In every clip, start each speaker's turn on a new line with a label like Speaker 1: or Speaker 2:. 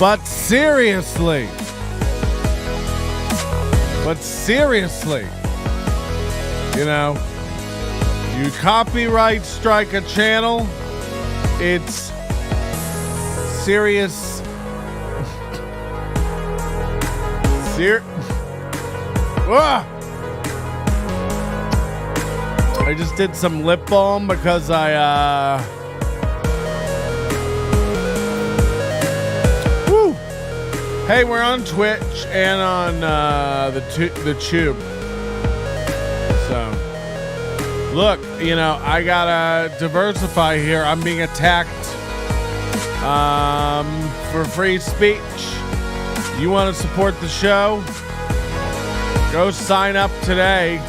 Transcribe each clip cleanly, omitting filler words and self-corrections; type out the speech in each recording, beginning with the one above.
Speaker 1: But seriously, you know, you copyright strike a channel, it's serious. I just did some lip balm because Hey, we're on Twitch and on the Tube. So, look, you know, I gotta diversify here. I'm being attacked for free speech. You want to support the show? Go sign up today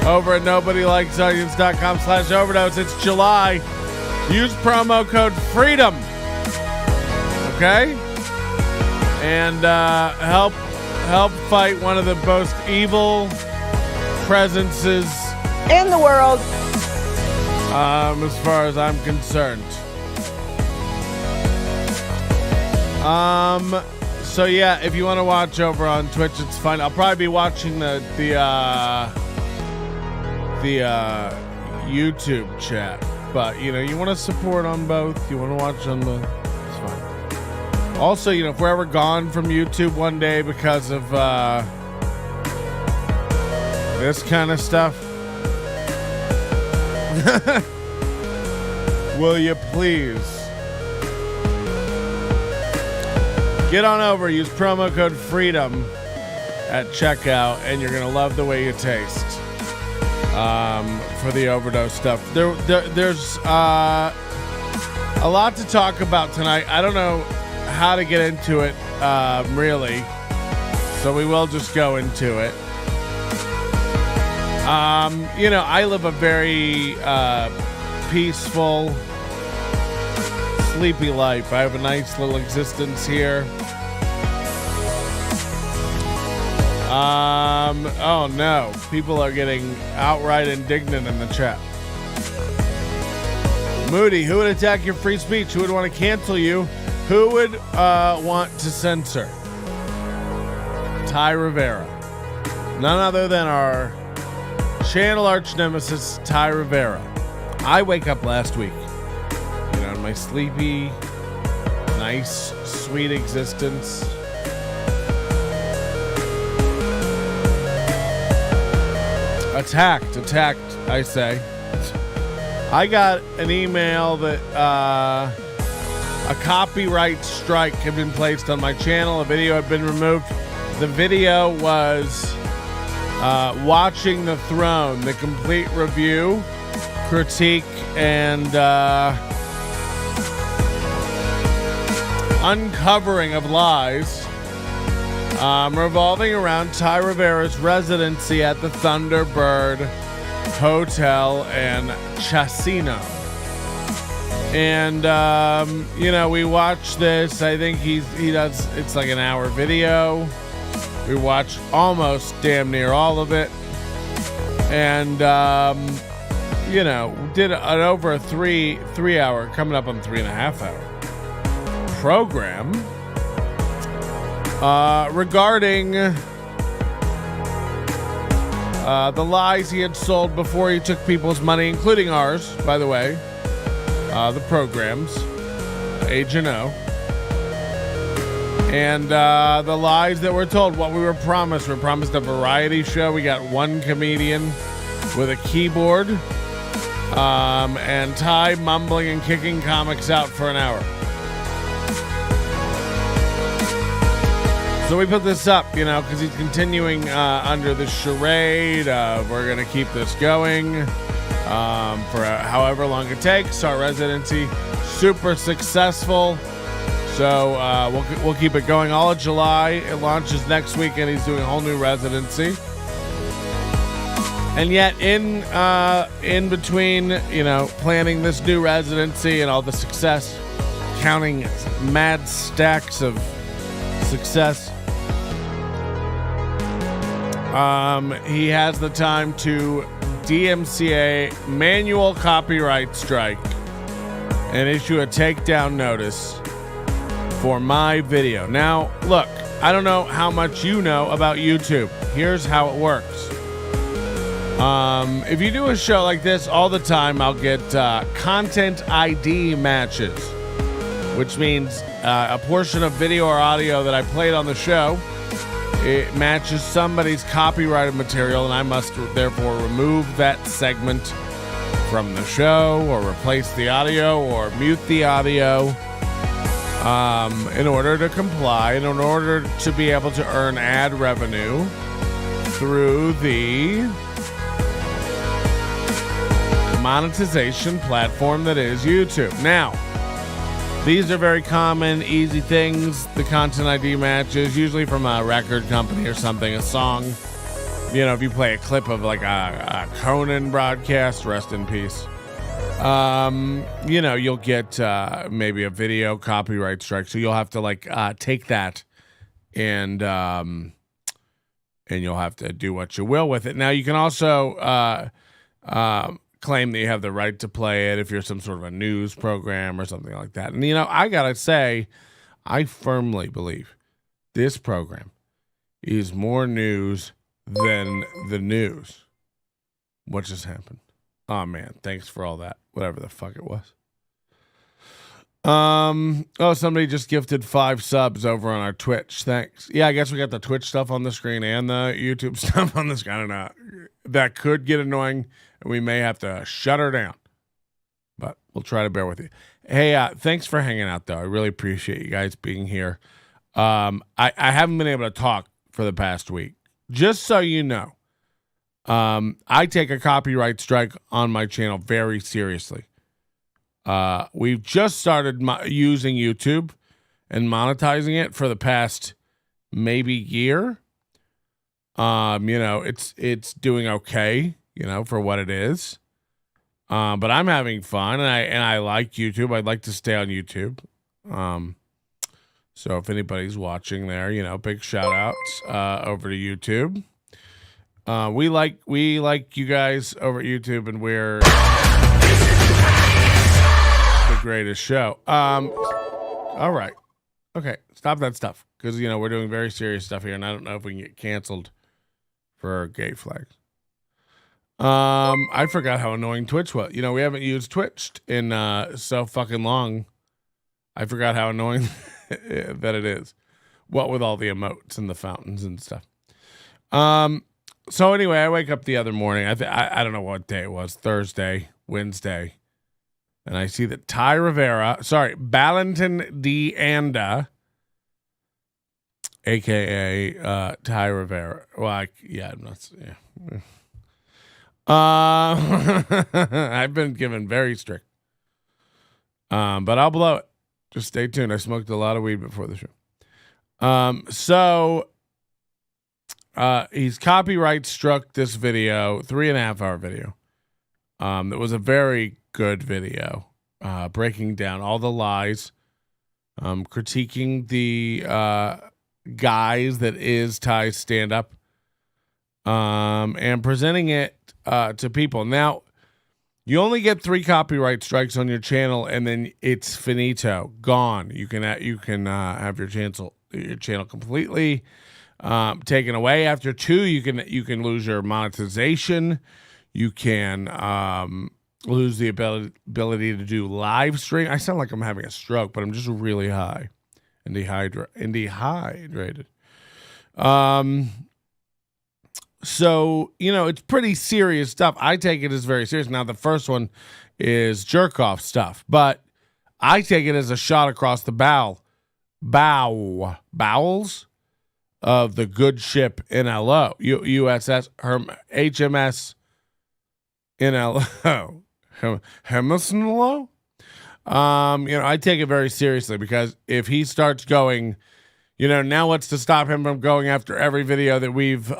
Speaker 1: over at nobodylikesaudience.com/overdose. It's July. Use promo code FREEDOM. Okay? And help fight one of the most evil presences
Speaker 2: in the world,
Speaker 1: as far as I'm concerned. So yeah, if you want to watch over on Twitch, it's fine. I'll probably be watching the YouTube chat, but you know, you want to support on both. You want to watch on the. It's fine. Also, you know, if we're ever gone from YouTube one day because of this kind of stuff, will you please get on over, use promo code FREEDOM at checkout, and you're going to love the way you taste for the overdose stuff. There's a lot to talk about tonight. I don't know how to get into it, really. So we will just go into it. You know, I live a very peaceful, sleepy life. I have a nice little existence here. Oh no, people are getting outright indignant in the chat. Moody, who would attack your free speech? Who would want to cancel you? Who would want to censor? Ty Rivera. None other than our channel arch nemesis, Ty Rivera. I wake up last week, you know, in my sleepy, nice, sweet existence. Attacked, I say. I got an email that a copyright strike had been placed on my channel. A video had been removed. The video was Watching the Throne, the complete review, critique, and uncovering of lies revolving around Ty Rivera's residency at the Thunderbird Hotel and Casino. And, you know, we watched this. I think he does, it's like an hour video. We watched almost damn near all of it. And, you know, did an over a three hour, coming up on 3.5 hour program regarding the lies he had sold before he took people's money, including ours, by the way. The programs, Agent O, and the lies that were told, what we were promised. We were promised a variety show. We got one comedian with a keyboard, and Ty mumbling and kicking comics out for an hour. So we put this up, you know, because he's continuing under the charade of we're going to keep this going. For however long it takes. Our residency, super successful. So we'll keep it going all of July. It launches next week, and he's doing a whole new residency. And yet, in between, you know, planning this new residency and all the success, counting mad stacks of success, he has the time to DMCA manual copyright strike and issue a takedown notice for my video. Now, look, I don't know how much you know about YouTube. Here's how it works. If you do a show like this all the time, I'll get content ID matches, which means a portion of video or audio that I played on the show, it matches somebody's copyrighted material, and I must therefore remove that segment from the show or replace the audio or mute the audio in order to comply and in order to be able to earn ad revenue through the monetization platform that is YouTube. Now, these are very common, easy things. The content ID matches, usually from a record company or something, a song. You know, if you play a clip of like a Conan broadcast, rest in peace. You know, you'll get maybe a video copyright strike. So you'll have to like take that and you'll have to do what you will with it. Now, you can also claim that you have the right to play it if you're some sort of a news program or something like that. And, you know, I got to say, I firmly believe this program is more news than the news. What just happened? Oh, man, thanks for all that. Whatever the fuck it was. Oh, somebody just gifted 5 subs over on our Twitch. Thanks. Yeah, I guess we got the Twitch stuff on the screen and the YouTube stuff on the screen. I don't know. That could get annoying, and we may have to shut her down. But we'll try to bear with you. Hey, thanks for hanging out, though. I really appreciate you guys being here. I haven't been able to talk for the past week. Just so you know, I take a copyright strike on my channel very seriously. We've just started using YouTube and monetizing it for the past maybe year. You know, it's doing okay, you know, for what it is. But I'm having fun, and I like YouTube. I'd like to stay on YouTube. So if anybody's watching there, you know, big shout outs over to YouTube. We like you guys over at YouTube, and we're the greatest show. All right. Okay, stop that stuff, because, you know, we're doing very serious stuff here, and I don't know if we can get canceled for gay flags. I forgot how annoying Twitch was. You know, we haven't used Twitch in so fucking long. I forgot how annoying that it is. What with all the emotes and the fountains and stuff. So anyway, I wake up the other morning. I don't know what day it was, Thursday, Wednesday. And I see that Ty Rivera, Ballanton D. Anda, a.k.a. Ty Rivera. Well, I've been given very strict. But I'll blow it. Just stay tuned. I smoked a lot of weed before the show. So he's copyright struck this video, 3.5 hour video. That was a very good video, breaking down all the lies, critiquing the guise that is Ty's stand-up, and presenting it to people. Now, you only get 3 copyright strikes on your channel, and then it's finito, gone. You can have your channel completely taken away. After 2, you can lose your monetization. You can lose the ability to do live stream. I sound like I'm having a stroke, but I'm just really high and dehydrated. So, you know, it's pretty serious stuff. I take it as very serious. Now, the first one is jerk off stuff, but I take it as a shot across the bowels of the good ship NLO, USS HMS NLO, NLO. You know, I take it very seriously, because if he starts going, you know, now what's to stop him from going after every video that we've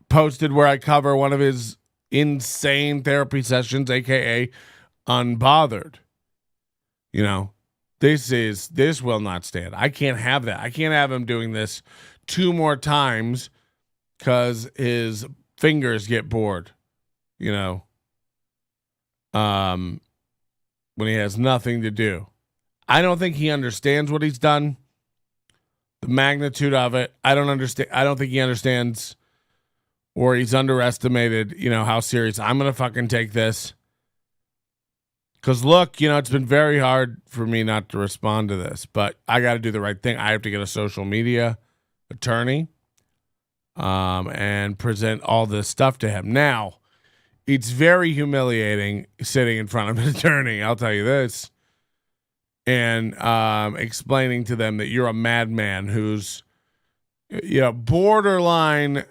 Speaker 1: posted where I cover one of his insane therapy sessions, aka Unbothered. You know, this will not stand. I can't have that. I can't have him doing this 2 more times because his fingers get bored, you know, when he has nothing to do. I don't think he understands what he's done, the magnitude of it. I don't understand. I don't think he understands, or he's underestimated, how serious I'm going to fucking take this. Because look, it's been very hard for me not to respond to this, but I got to do the right thing. I have to get a social media attorney and present all this stuff to him. Now, it's very humiliating sitting in front of an attorney, I'll tell you this, and explaining to them that you're a madman who's borderline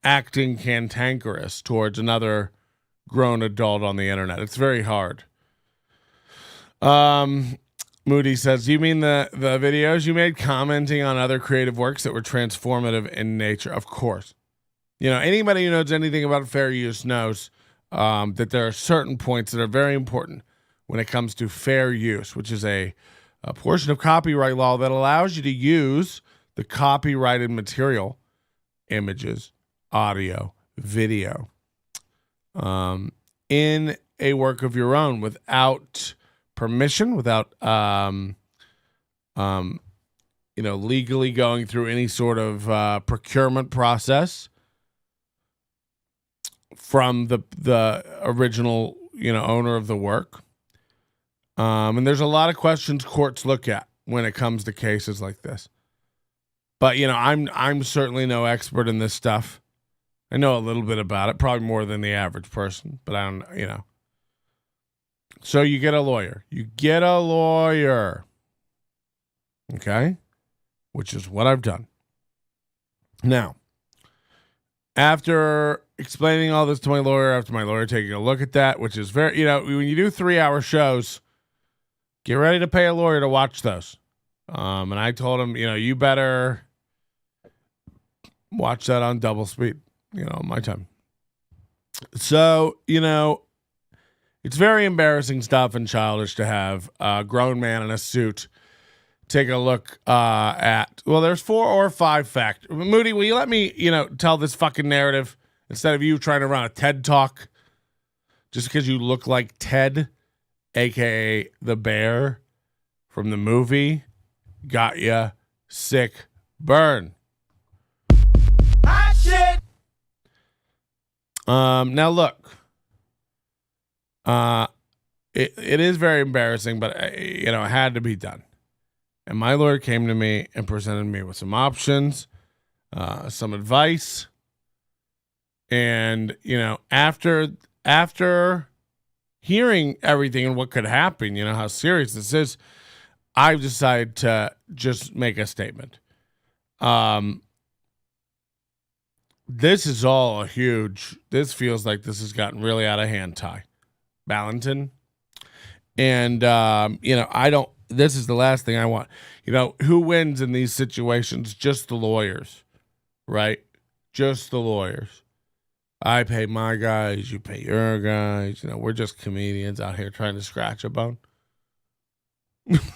Speaker 1: acting cantankerous towards another grown adult on the internet. It's very hard. Moody says, you mean the videos you made commenting on other creative works that were transformative in nature? Of course. Anybody who knows anything about fair use knows that there are certain points that are very important when it comes to fair use, which is a portion of copyright law that allows you to use the copyrighted material, images, audio, video, in a work of your own without permission, without legally going through any sort of procurement process from the original owner of the work. And there's a lot of questions courts look at when it comes to cases like this. But I'm certainly no expert in this stuff. I know a little bit about it, probably more than the average person, but I don't, So you get a lawyer. Okay? Which is what I've done. Now, after explaining all this to my lawyer, after my lawyer taking a look at that, which is very, when you do 3-hour shows, get ready to pay a lawyer to watch those. And I told him, you better watch that on double speed, my time. So, it's very embarrassing stuff and childish to have a grown man in a suit take a look at. Well, there's 4 or 5 factors. Moody, will you let me, tell this fucking narrative instead of you trying to run a TED talk just because you look like Ted, aka the bear from the movie Got Ya Sick Burn. Action! Now look. It is very embarrassing, but it had to be done. And my lawyer came to me and presented me with some options, some advice. And, after hearing everything and what could happen, how serious this is, I've decided to just make a statement. This is all this feels like this has gotten really out of hand, Ty Ballanton. And, this is the last thing I want. Who wins in these situations? Just the lawyers, right? Just the lawyers. I pay my guys, you pay your guys. We're just comedians out here trying to scratch a bone.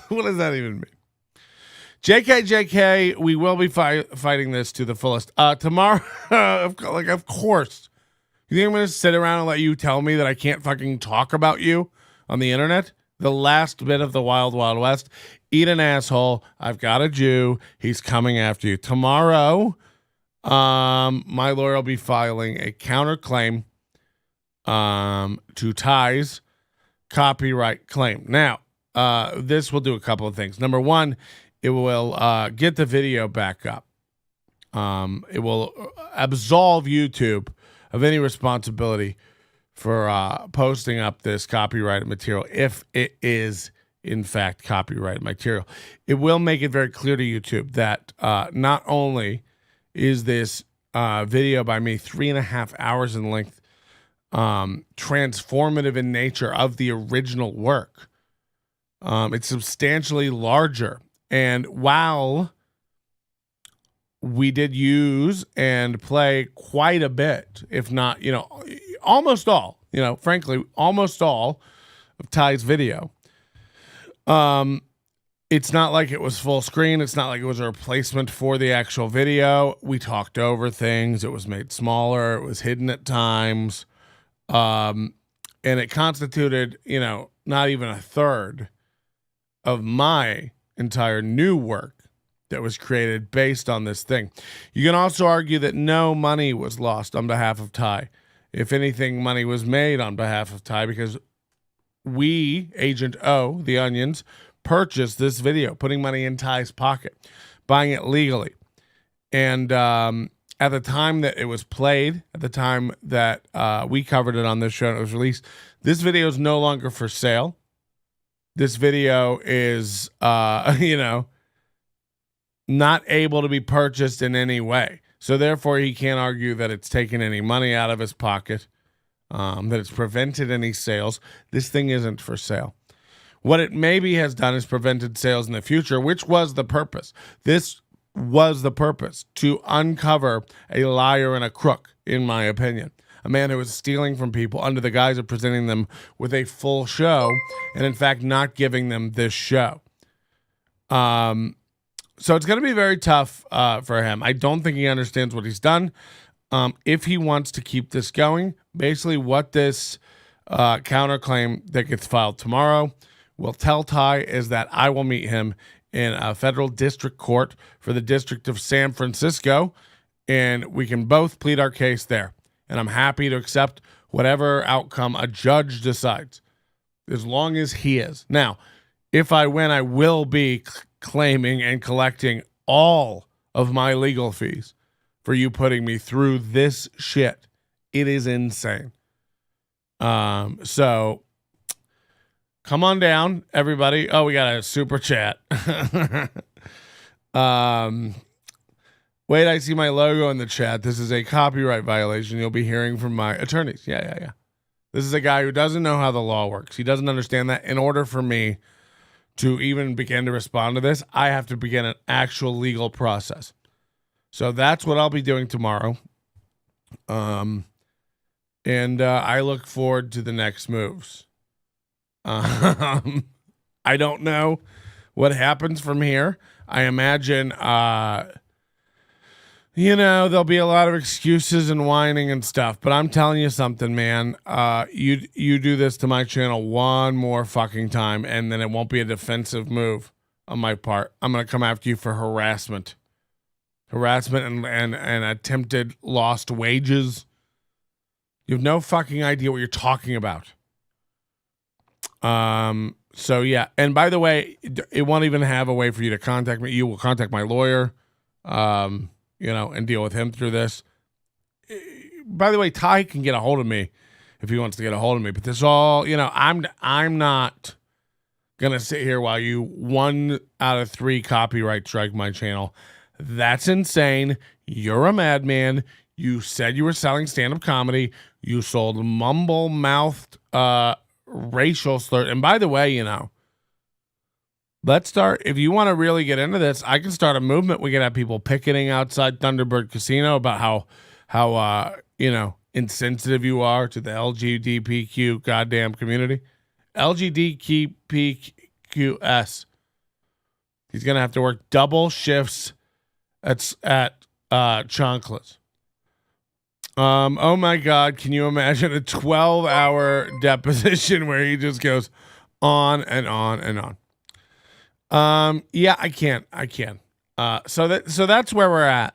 Speaker 1: What does that even mean? JK, we will be fighting this to the fullest. Tomorrow, of course. You think I'm going to sit around and let you tell me that I can't fucking talk about you on the internet? The last bit of the Wild Wild West. Eat an asshole. I've got a Jew. He's coming after you. Tomorrow, my lawyer will be filing a counterclaim to Ty's copyright claim. Now, this will do a couple of things. Number one, it will get the video back up. It will absolve YouTube of any responsibility for posting up this copyrighted material if it is in fact copyrighted material. It will make it very clear to YouTube that not only is this video by me 3.5 hours in length, transformative in nature of the original work, it's substantially larger. And while we did use and play quite a bit, if not, almost all, frankly, almost all of Ty's video. It's not like it was full screen. It's not like it was a replacement for the actual video. We talked over things. It was made smaller. It was hidden at times. And it constituted, not even a third of my entire new work that was created based on this thing. You can also argue that no money was lost on behalf of Ty. If anything, money was made on behalf of Ty because we, Agent O, the Onions, purchased this video, putting money in Ty's pocket, buying it legally. And at the time that it was played, at the time that we covered it on this show and it was released, this video is no longer for sale. This video is, not able to be purchased in any way. So therefore, he can't argue that it's taken any money out of his pocket, that it's prevented any sales. This thing isn't for sale. What it maybe has done is prevented sales in the future, which was the purpose. This was the purpose, to uncover a liar and a crook, in my opinion. A man who was stealing from people under the guise of presenting them with a full show and, in fact, not giving them this show. So it's going to be very tough for him. I don't think he understands what he's done. If he wants to keep this going, basically what this counterclaim that gets filed tomorrow will tell Ty is that I will meet him in a federal district court for the District of San Francisco, and we can both plead our case there. And I'm happy to accept whatever outcome a judge decides, as long as he is. Now, if I win, I will be claiming and collecting all of my legal fees for you putting me through this shit. It is insane. So come on down, everybody. Oh, we got a super chat. Wait, I see my logo in the chat. This is a copyright violation. You'll be hearing from my attorneys. Yeah. This is a guy who doesn't know how the law works. He doesn't understand that. In order for me to even begin to respond to this, I have to begin an actual legal process. So that's what I'll be doing tomorrow. And I look forward to the next moves. I don't know what happens from here. I imagine, there'll be a lot of excuses and whining and stuff, but I'm telling you something, man. You do this to my channel one more fucking time, and then it won't be a defensive move on my part. I'm going to come after you for harassment and attempted lost wages. You have no fucking idea what you're talking about. So yeah. And by the way, it won't even have a way for you to contact me. You will contact my lawyer, and deal with him through this. By the way, Ty can get a hold of me if he wants to get a hold of me, but this all, I'm not going to sit here while you 1 out of 3 copyright strike my channel. That's insane. You're a madman. You said you were selling stand-up comedy. You sold mumble-mouthed, racial slur. And by the way, let's start, if you want to really get into this, I can start a movement. We can have people picketing outside Thunderbird Casino about how insensitive you are to the LGBTQ goddamn community. LGBTQS. He's going to have to work double shifts at Chonkless. Oh my God, can you imagine a 12-hour deposition where he just goes on and on and on? Yeah, I can. So that's where we're at.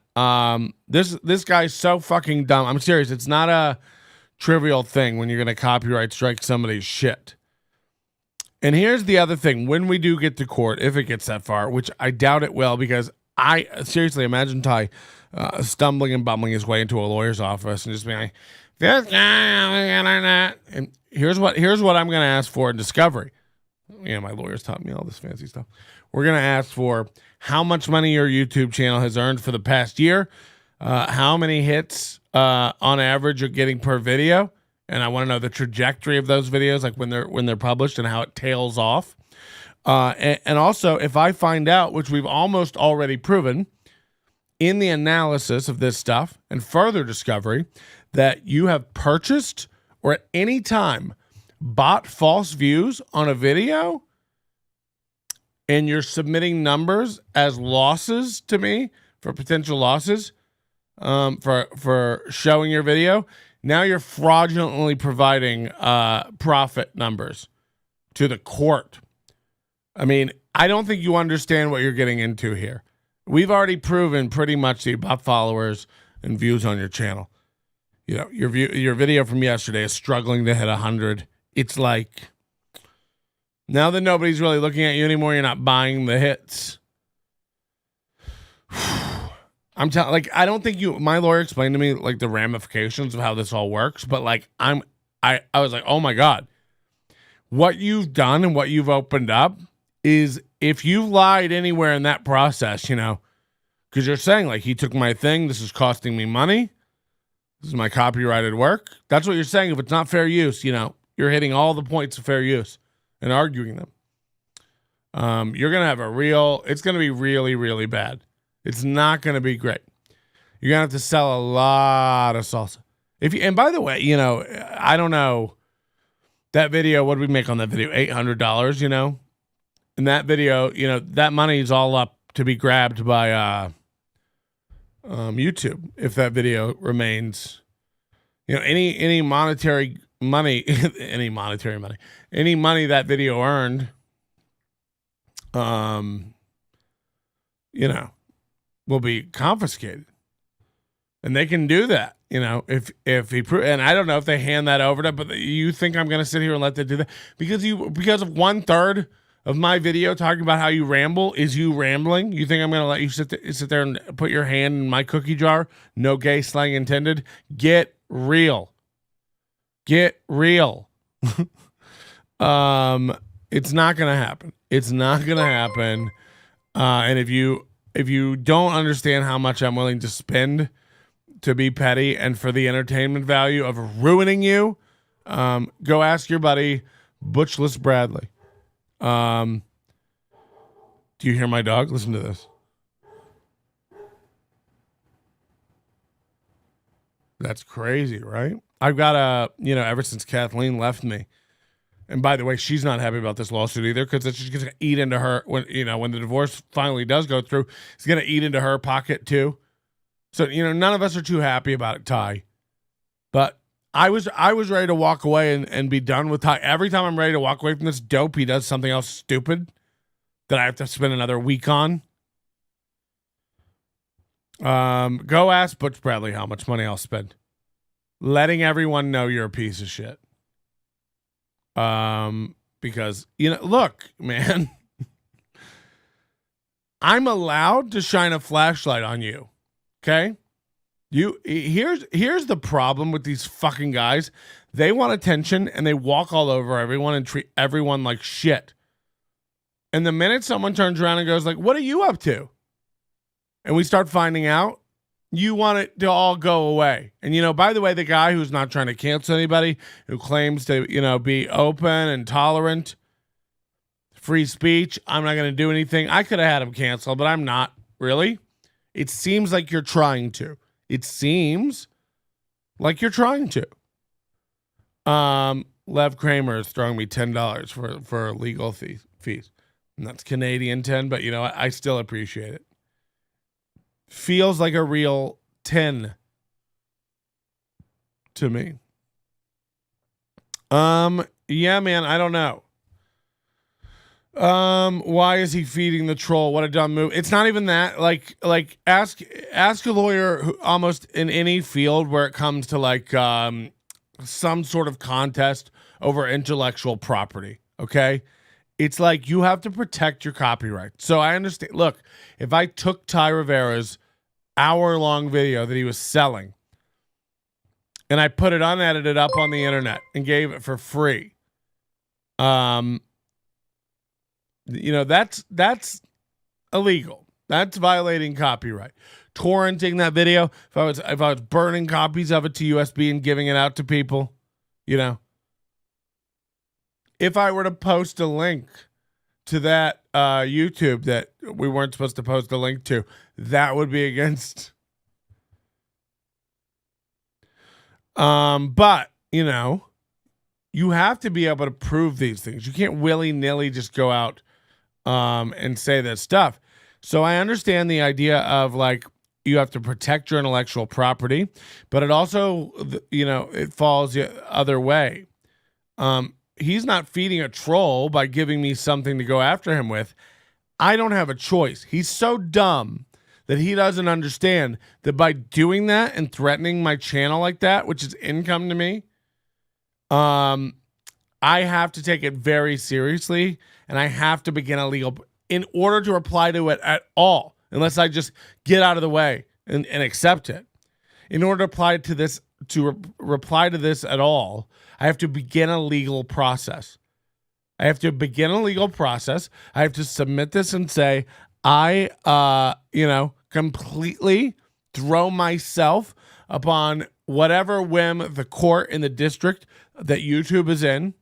Speaker 1: This guy's so fucking dumb. I'm serious. It's not a trivial thing when you're going to copyright strike somebody's shit. And here's the other thing. When we do get to court, if it gets that far, which I doubt it will, because I seriously imagine Ty stumbling and bumbling his way into a lawyer's office and just being like, this guy, and here's what I'm going to ask for in discovery. Yeah, my lawyers taught me all this fancy stuff. We're going to ask for how much money your YouTube channel has earned for the past year, how many hits on average you're getting per video, and I want to know the trajectory of those videos, like when they're published and how it tails off. And also, if I find out, which we've almost already proven in the analysis of this stuff and further discovery, that you have purchased or at any time bought false views on a video and you're submitting numbers as losses to me for potential losses for showing your video, now you're fraudulently providing profit numbers to the court. I mean, I don't think you understand what you're getting into here. We've already proven pretty much the about followers and views on your channel. You know, your video from yesterday is struggling to hit 100. It's like, now that nobody's really looking at you anymore, you're not buying the hits. I'm telling, like, I don't think my lawyer explained to me like the ramifications of how this all works, but like I was like, oh my God, what you've done and what you've opened up is, if you've lied anywhere in that process, you know, because you're saying like, he took my thing, this is costing me money, this is my copyrighted work. That's what you're saying. If it's not fair use, you know, you're hitting all the points of fair use and arguing them. You're going to have it's going to be really, really bad. It's not going to be great. You're going to have to sell a lot of salsa. And by the way, you know, I don't know that video. What did we make on that video? $800, you know, and that video, you know, that money is all up to be grabbed by, YouTube. If that video remains, you know, any monetary money, any money that video earned, you know, will be confiscated, and they can do that. You know, if he and I don't know if they hand that over to, but you think I'm going to sit here and let them do that because of 1/3 of my video talking about how you ramble is you rambling? You think I'm going to let you sit there and put your hand in my cookie jar? No gay slang intended. Get real. Get real. It's not going to happen. It's not going to happen. And if you don't understand how much I'm willing to spend to be petty and for the entertainment value of ruining you, go ask your buddy Butchless Bradley. Do you hear my dog? Listen to this. That's crazy, right? I've got ever since Kathleen left me, and by the way, she's not happy about this lawsuit either, because it's just going to eat into her when the divorce finally does go through. It's going to eat into her pocket too. So, you know, none of us are too happy about it, Ty. But I was ready to walk away and be done with Ty. Every time I'm ready to walk away from this dope, he does something else stupid that I have to spend another week on. Go ask Butch Bradley how much money I'll spend. Letting everyone know you're a piece of shit. Because, you know, look, man, I'm allowed to shine a flashlight on you. Okay? Here's the problem with these fucking guys. They want attention and they walk all over everyone and treat everyone like shit. And the minute someone turns around and goes like, "What are you up to?" and we start finding out, you want it to all go away. And, you know, by the way, the guy who's not trying to cancel anybody, who claims to, you know, be open and tolerant, free speech, I'm not going to do anything. I could have had him canceled, but I'm not. Really? It seems like you're trying to. It seems like you're trying to. Lev Kramer is throwing me $10 for legal fees. And that's Canadian 10, but, you know, I still appreciate it. Feels like a real 10 to me. Yeah, man, I don't know. Why is he feeding the troll? What a dumb move. It's not even that. Like ask a lawyer who, almost in any field where it comes to like some sort of contest over intellectual property. Okay, it's like you have to protect your copyright. So I understand. Look, if I took Ty Rivera's hour-long video that he was selling and I put it unedited up on the internet and gave it for free, you know, that's illegal. That's violating copyright. Torrenting that video, if I was burning copies of it to USB and giving it out to people, you know. If I were to post a link to that YouTube that we weren't supposed to post a link to, that would be against. But, you know, you have to be able to prove these things. You can't willy-nilly just go out and say that stuff. So I understand the idea of like, you have to protect your intellectual property, but it also, you know, it falls the other way. He's not feeding a troll by giving me something to go after him with. I don't have a choice. He's so dumb that he doesn't understand that by doing that and threatening my channel like that, which is income to me, I have to take it very seriously, and I have to begin a legal in order to reply to it at all, unless I just get out of the way and accept it. In order to apply to this, reply to this at all, I have to begin a legal process. I have to submit this and say, I, completely throw myself upon whatever whim the court in the district that YouTube is in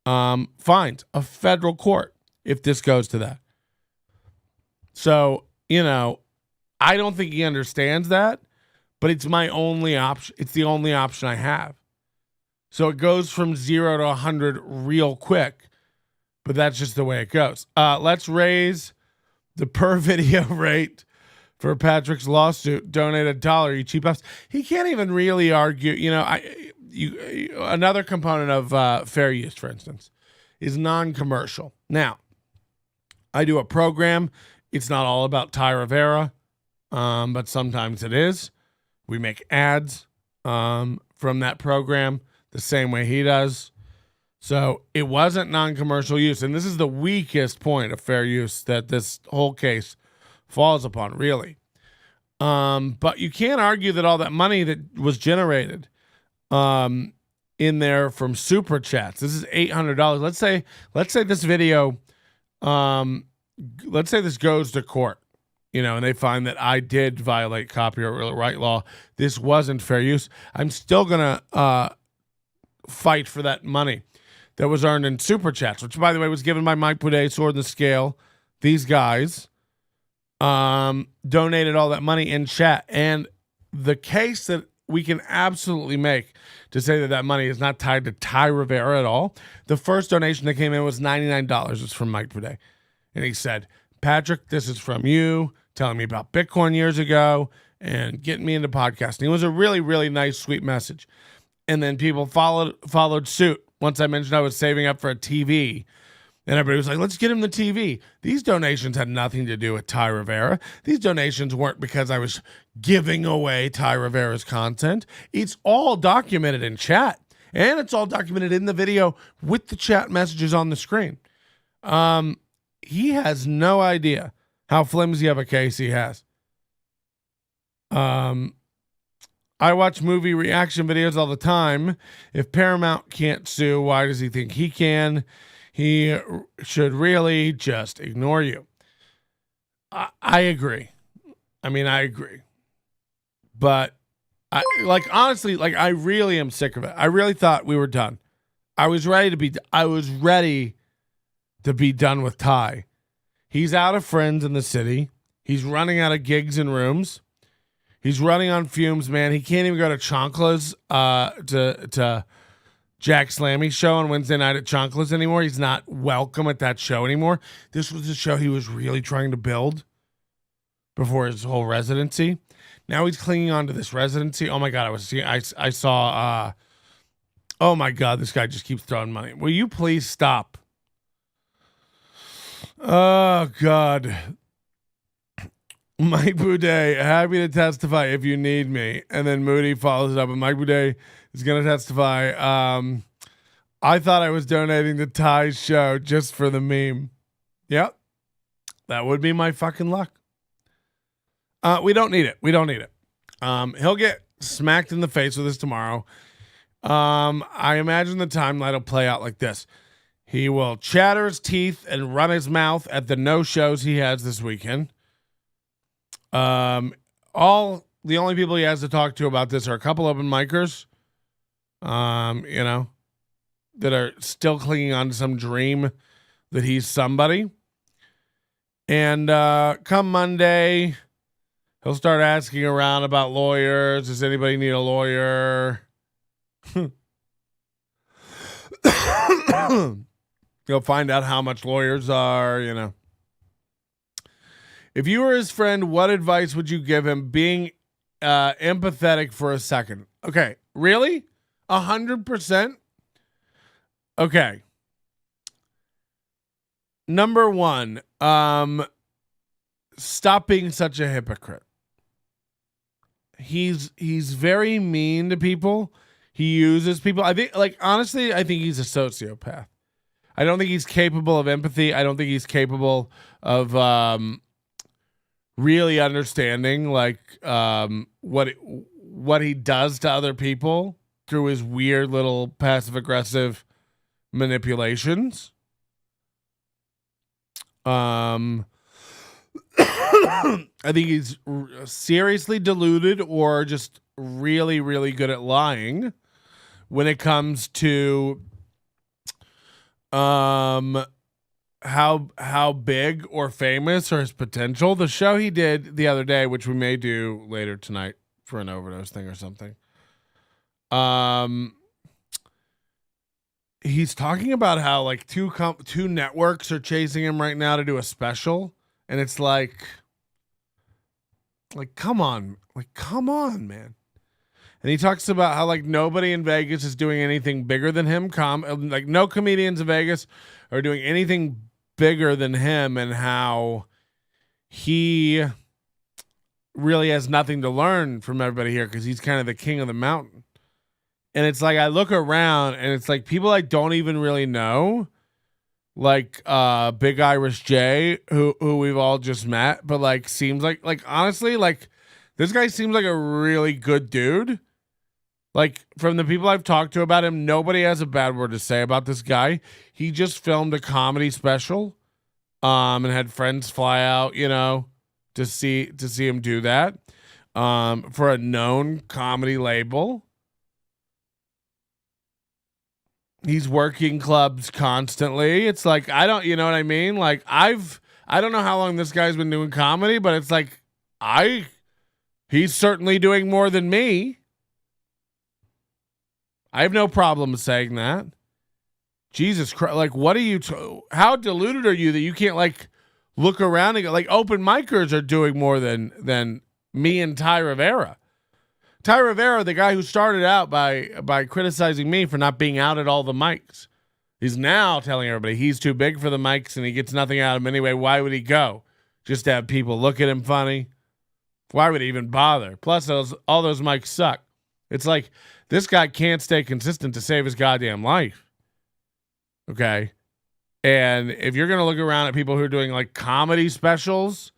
Speaker 1: finds, a federal court, if this goes to that. So, I don't think he understands that, but it's my only option. It's the only option I have. So it goes from 0 to 100 real quick, but that's just the way it goes. Let's raise the per video rate for Patrick's lawsuit. Donate $1, you cheap ass. He can't even really argue. Another component of fair use, for instance, is non-commercial. Now, I do a program. It's not all about Ty Rivera, but sometimes it is. We make ads from that program the same way he does. So it wasn't non-commercial use. And this is the weakest point of fair use that this whole case falls upon, really. But you can't argue that all that money that was generated in there from super chats. This is $800. Let's say this video, let's say this goes to court, and they find that I did violate copyright law. This wasn't fair use. I'm still gonna fight for that money that was earned in super chats, which, by the way, was given by Mike Boudet, Sword in the Scale. These guys donated all that money in chat. And the case that we can absolutely make to say that that money is not tied to Ty Rivera at all, the first donation that came in was $99. It's from Mike Boudet. And he said, Patrick, this is from you, telling me about Bitcoin years ago and getting me into podcasting. It was a really, really nice, sweet message. And then people followed suit. Once I mentioned I was saving up for a TV, and everybody was like, let's get him the TV. These donations had nothing to do with Ty Rivera. These donations weren't because I was giving away Ty Rivera's content. It's all documented in chat, and it's all documented in the video with the chat messages on the screen. He has no idea how flimsy of a case he has. I watch movie reaction videos all the time. If Paramount can't sue, why does he think he can? He should really just ignore you. I agree. I agree. But honestly, I really am sick of it. I really thought we were done. I was ready to be done with Ty. He's out of friends in the city. He's running out of gigs and rooms. He's running on fumes, man. He can't even go to Chonkla's to Jack Slammy's show on Wednesday night at Chonkla's anymore. He's not welcome at that show anymore. This was the show he was really trying to build before his whole residency. Now he's clinging on to this residency. Oh my God, I saw. Oh my God, this guy just keeps throwing money. Will you please stop? Oh God. Mike Boudet, happy to testify if you need me. And then Moody follows it up, and Mike Boudet is going to testify. I thought I was donating to Ty's show just for the meme. Yep. That would be my fucking luck. We don't need it. He'll get smacked in the face with this tomorrow. I imagine the timeline will play out like this. He will chatter his teeth and run his mouth at the no shows he has this weekend. The only people he has to talk to about this are a couple open micers, that are still clinging on to some dream that he's somebody. And come Monday, he'll start asking around about lawyers. Does anybody need a lawyer? He'll find out how much lawyers are, If you were his friend, what advice would you give him? Being empathetic for a second. Okay, really? 100%? Okay. Number one, stop being such a hypocrite. He's very mean to people. He uses people. I think, like, honestly, I think he's a sociopath. I don't think he's capable of empathy. I don't think he's capable of really understanding what he does to other people through his weird little passive aggressive manipulations. I think he's seriously deluded or just really, really good at lying when it comes to how big or famous or his potential. The show he did the other day, which we may do later tonight for an overdose thing or something. He's talking about how like two networks are chasing him right now to do a special, and it's like come on, man. And he talks about how like nobody in Vegas is doing anything bigger than him. Like no comedians in Vegas are doing anything bigger than him, and how he really has nothing to learn from everybody here because he's kind of the king of the mountain. And it's like I look around and it's like people I don't even really know, like Big Irish J, who we've all just met, but like seems like honestly, like this guy seems like a really good dude. Like from the people I've talked to about him, nobody has a bad word to say about this guy. He just filmed a comedy special, and had friends fly out, to see him do that, for a known comedy label. He's working clubs constantly. It's like, I don't, you know what I mean? Like I don't know how long this guy's been doing comedy, but it's like, he's certainly doing more than me. I have no problem saying that. Jesus Christ. Like, what are you, how deluded are you that you can't like look around and go, like open micers are doing more than me and Ty Rivera. Ty Rivera, the guy who started out by criticizing me for not being out at all the mics. He's now telling everybody he's too big for the mics and he gets nothing out of them anyway. Why would he go? Just to have people look at him funny? Why would he even bother? Plus, all those mics suck. It's like this guy can't stay consistent to save his goddamn life. Okay? And if you're going to look around at people who are doing like comedy specials,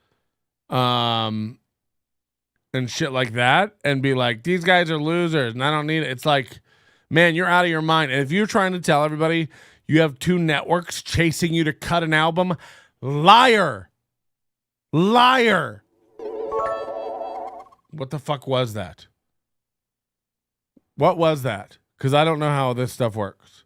Speaker 1: and shit like that and be like, these guys are losers and I don't need it. It's like, man, you're out of your mind. And if you're trying to tell everybody you have two networks chasing you to cut an album, liar. What the fuck was that? What was that? Because I don't know how this stuff works.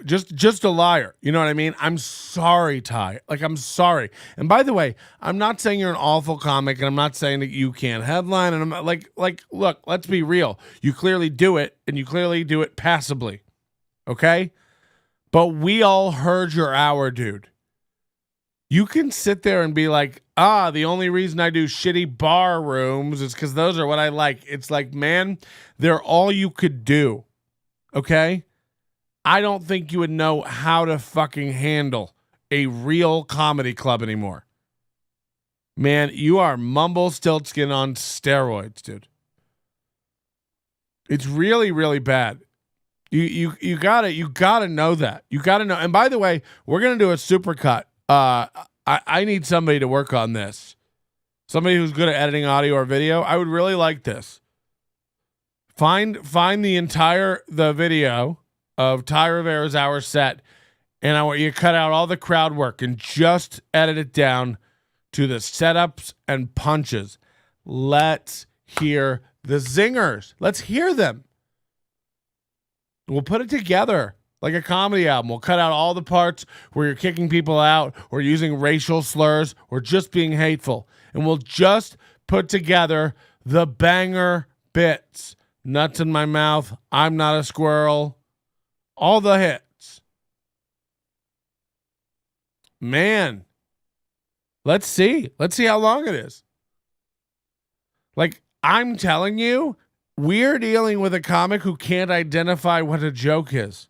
Speaker 1: Just a liar. You know what I mean? I'm sorry, Ty. Like, I'm sorry. And by the way, I'm not saying you're an awful comic, and I'm not saying that you can't headline. And I'm not, like, look, let's be real. You clearly do it, and you clearly do it passably. Okay? But we all heard your hour, dude. You can sit there and be like, the only reason I do shitty bar rooms is because those are what I like. It's like, man, they're all you could do. Okay? I don't think you would know how to fucking handle a real comedy club anymore. Man, you are mumble stiltskin on steroids, dude. It's really, really bad. You gotta know that. You gotta know. And by the way, we're gonna do a supercut. I need somebody to work on this. Somebody who's good at editing audio or video. I would really like this. Find the video of Ty Rivera's hour set, and I want you to cut out all the crowd work and just edit it down to the setups and punches. Let's hear the zingers. Let's hear them. We'll put it together like a comedy album. We'll cut out all the parts where you're kicking people out or using racial slurs or just being hateful. And we'll just put together the banger bits. Nuts in my mouth. I'm not a squirrel. All the hits. Man. Let's see. Let's see how long it is. Like, I'm telling you, We're dealing with a comic who can't identify what a joke is.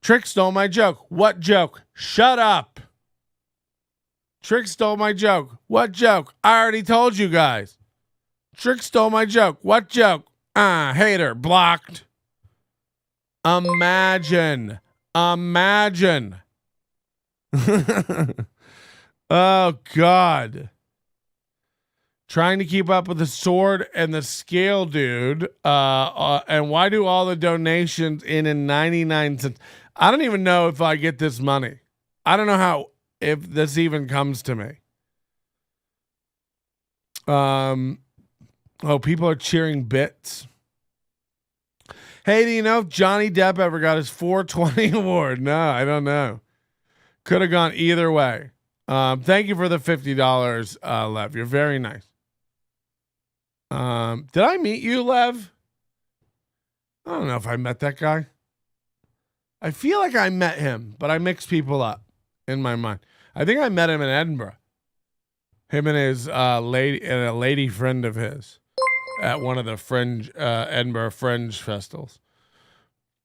Speaker 1: Trick stole my joke. What joke? Shut up. Trick stole my joke. What joke? I already told you guys. Trick stole my joke. What joke? Hater. Blocked. Imagine. Imagine. Oh, God. Trying to keep up with the sword and the scale, dude. And why do all the donations in 99 cents? I don't even know if I get this money. I don't know how, if this even comes to me. Oh, people are cheering bits. Hey, do you know if Johnny Depp ever got his 420 award? No, I don't know. Could have gone either way. Thank you for the $50, Lev. You're very nice. Did I meet you, Lev? I don't know if I met that guy. I feel like I met him, but I mix people up in my mind. I think I met him in Edinburgh. Him and his lady and a lady friend of his at one of the Fringe Edinburgh Fringe festivals.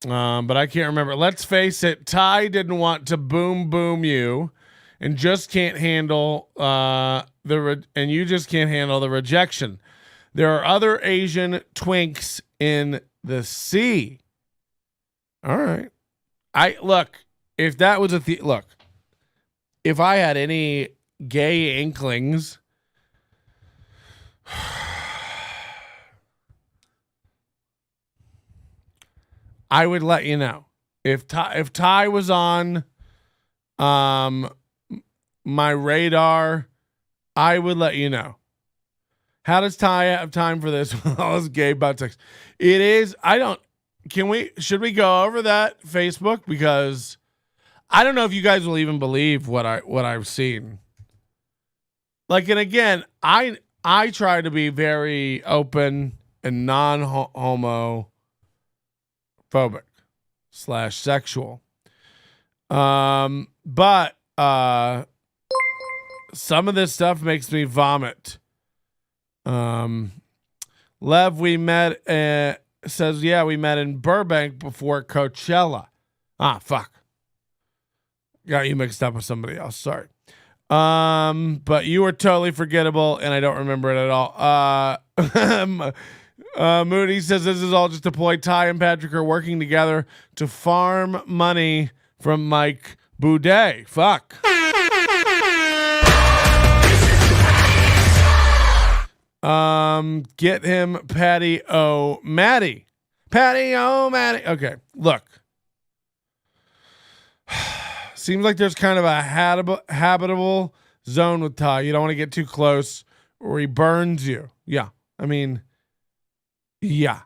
Speaker 1: But I can't remember. Let's face it, Ty didn't want to boom you, and just can't handle and you just can't handle the rejection. There are other Asian twinks in the sea. All right. If that was look, if I had any gay inklings, I would let you know. If Ty was on my radar, I would let you know. How does Ty have time for this with all his gay butt sex? It is. Should we go over that Facebook? Because I don't know if you guys will even believe what I've seen. Like, and again, I try to be very open and non-homophobic / sexual. But some of this stuff makes me vomit. Lev, we met, says, yeah, we met in Burbank before Coachella. Fuck. Got you mixed up with somebody else. Sorry. But you were totally forgettable and I don't remember it at all. Moody says this is all just a ploy. Ty and Patrick are working together to farm money from Mike Boudet. Fuck. Get him Patty O'Matty. Patty O'Matty. Okay, look. Seems like there's kind of a habitable zone with Ty. You don't want to get too close or he burns you. Yeah. I mean, yeah.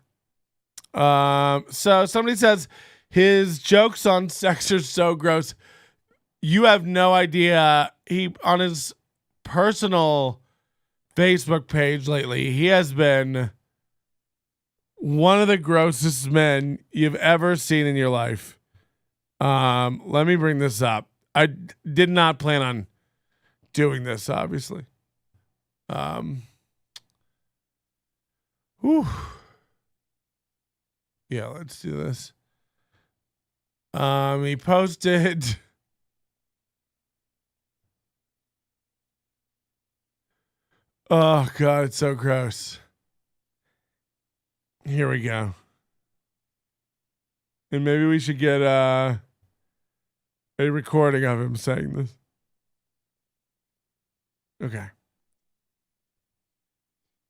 Speaker 1: So somebody says his jokes on sex are so gross. You have no idea. He, on his personal Facebook page lately, he has been one of the grossest men you've ever seen in your life. Let me bring this up. I did not plan on doing this, obviously. Whew. Yeah, let's do this. He posted. Oh God, it's so gross. Here we go. And maybe we should get a recording of him saying this. Okay.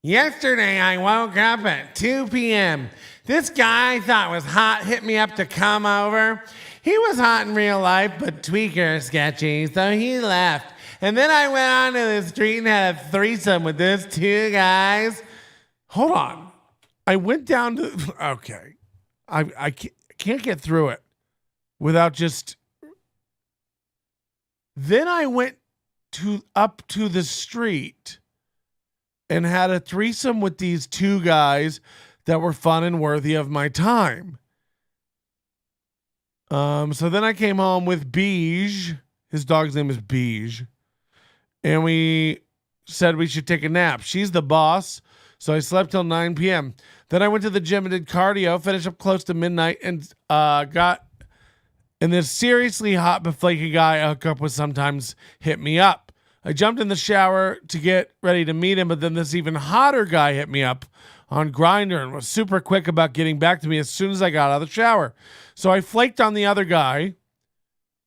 Speaker 1: Yesterday, I woke up at 2 p.m. This guy I thought was hot hit me up to come over. He was hot in real life, but tweaker sketchy, so he left. And then I went onto the street and had a threesome with these two guys. Hold on. I went down to... Okay. I can't get through it without just... Then I went up to the street and had a threesome with these two guys that were fun and worthy of my time. So then I came home with Beige. His dog's name is Beige. And we said we should take a nap. She's the boss. So I slept till 9 p.m. Then I went to the gym and did cardio, finished up close to midnight, and this seriously hot but flaky guy I hook up with sometimes hit me up. I jumped in the shower to get ready to meet him, but then this even hotter guy hit me up on Grindr and was super quick about getting back to me as soon as I got out of the shower. So I flaked on the other guy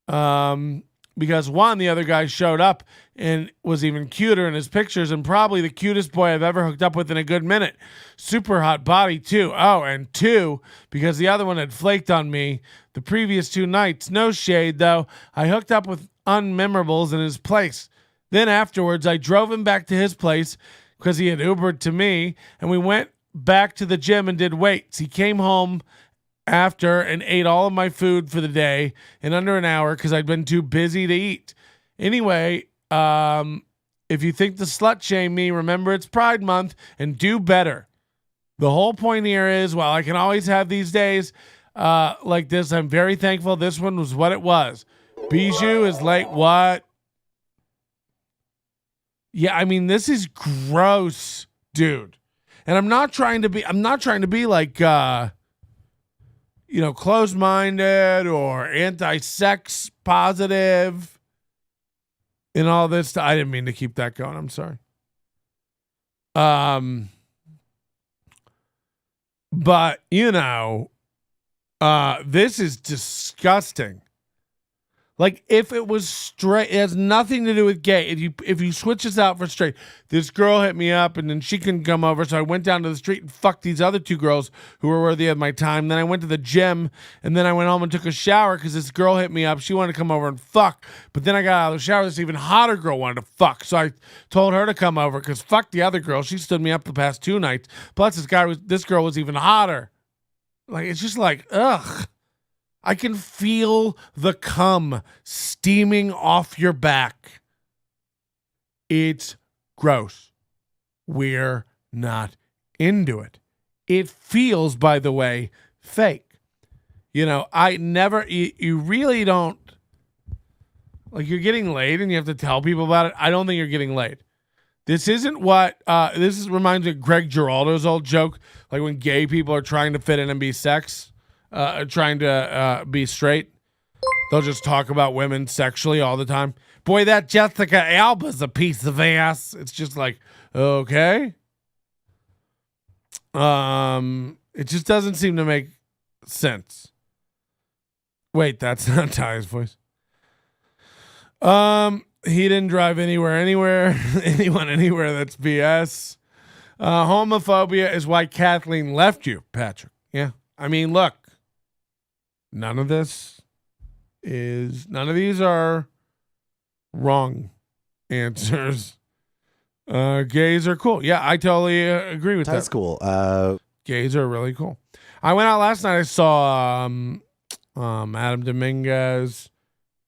Speaker 1: because the other guy showed up and was even cuter in his pictures and probably the cutest boy I've ever hooked up with in a good minute. Super hot body too. Oh, and two, because the other one had flaked on me the previous 2 nights. No shade though. I hooked up with unmemorables in his place. Then afterwards, I drove him back to his place because he had Ubered to me, and we went back to the gym and did weights. He came home after and ate all of my food for the day in under an hour because I'd been too busy to eat. Anyway, if you think to slut shame me, remember it's Pride Month and do better. The whole point here is, while I can always have these days like this, I'm very thankful this one was what it was. Bijou is late. What? Yeah, I mean, this is gross, dude. And I'm not trying to be like, closed-minded or anti-sex positive and all this. I didn't mean to keep that going. I'm sorry. But, this is disgusting. Like, if it was straight, it has nothing to do with gay. If you switch this out for straight, this girl hit me up and then she couldn't come over, so I went down to the street and fucked these other 2 girls who were worthy of my time. Then I went to the gym and then I went home and took a shower because this girl hit me up. She wanted to come over and fuck, but then I got out of the shower. This even hotter girl wanted to fuck, so I told her to come over because fuck the other girl. She stood me up the past 2 nights. Plus, this girl was even hotter. Like, it's just like, ugh. I can feel the cum steaming off your back. It's gross. We're not into it. It feels, by the way, fake. You really don't, like, you're getting laid and you have to tell people about it. I don't think you're getting laid. This isn't what, reminds me of Greg Giraldo's old joke, like when gay people are trying to fit in and be trying to be straight. They'll just talk about women sexually all the time. Boy, that Jessica Alba's a piece of ass. It's just like, okay. It just doesn't seem to make sense. Wait, that's not Ty's voice. He didn't drive anywhere. Anyone anywhere, that's BS. Homophobia is why Kathleen left you, Patrick. Yeah. I mean, look. None of these are wrong answers. Gays are cool. Yeah, I totally agree with that.
Speaker 2: That's cool.
Speaker 1: Gays are really cool. I went out last night. I saw Adam Dominguez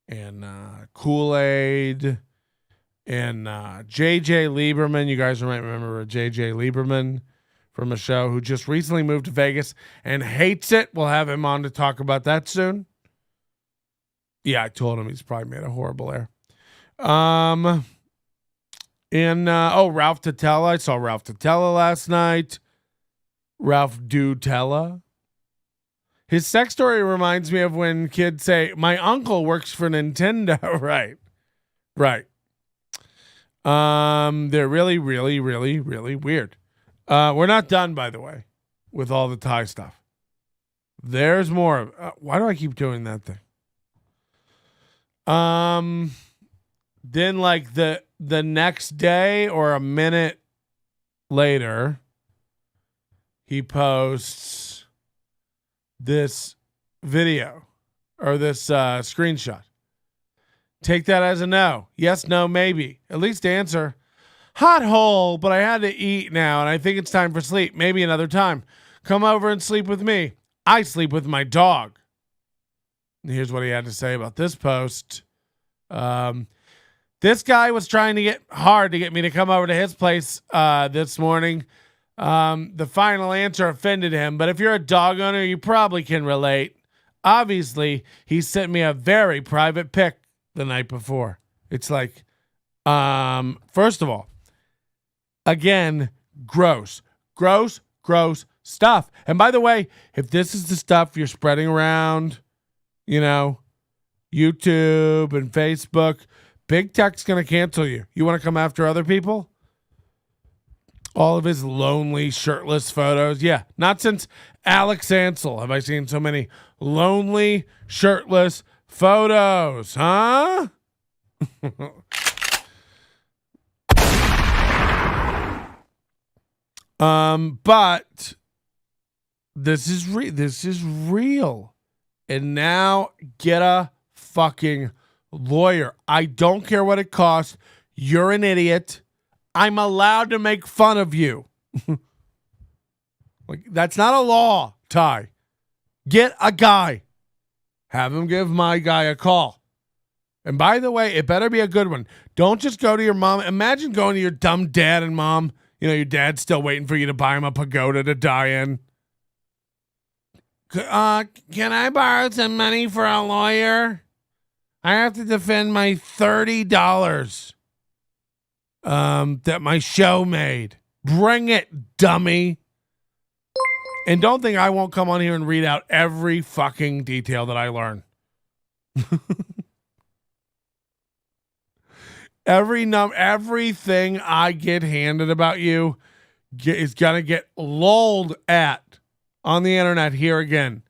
Speaker 1: and Kool-Aid and JJ Lieberman. You guys might remember JJ Lieberman from a show who just recently moved to Vegas and hates it. We'll have him on to talk about that soon. Yeah, I told him he's probably made a horrible error. Ralph Tutela. I saw Ralph Tutela last night. Ralph Dutella. His sex story reminds me of when kids say, my uncle works for Nintendo. Right. They're really, really, really, really weird. We're not done, by the way, with all the Ty stuff. There's more. Why do I keep doing that thing? Then, like the next day or a minute later, he posts this video or this screenshot. Take that as a no. Yes, no, maybe. At least answer. Hot hole, but I had to eat now, and I think it's time for sleep. Maybe another time. Come over and sleep with me. I sleep with my dog. And here's what he had to say about this post. This guy was trying to get hard to get me to come over to his place this morning. The final answer offended him, but if you're a dog owner, you probably can relate. Obviously, he sent me a very private pic the night before. It's like, first of all, again, gross. Gross stuff. And by the way, if this is the stuff you're spreading around, YouTube and Facebook, big tech's going to cancel you. You want to come after other people? All of his lonely, shirtless photos. Yeah, not since Alex Ansel have I seen so many lonely, shirtless photos, huh? But this is real. And now get a fucking lawyer. I don't care what it costs. You're an idiot. I'm allowed to make fun of you. Like, that's not a law, Ty. Get a guy. Have him give my guy a call. And by the way, it better be a good one. Don't just go to your mom. Imagine going to your dumb dad and mom. Your dad's still waiting for you to buy him a pagoda to die in. Can I borrow some money for a lawyer? I have to defend my $30 that my show made. Bring it, dummy. And don't think I won't come on here and read out every fucking detail that I learn. Everything I get handed about you is gonna get lolled at on the internet here again.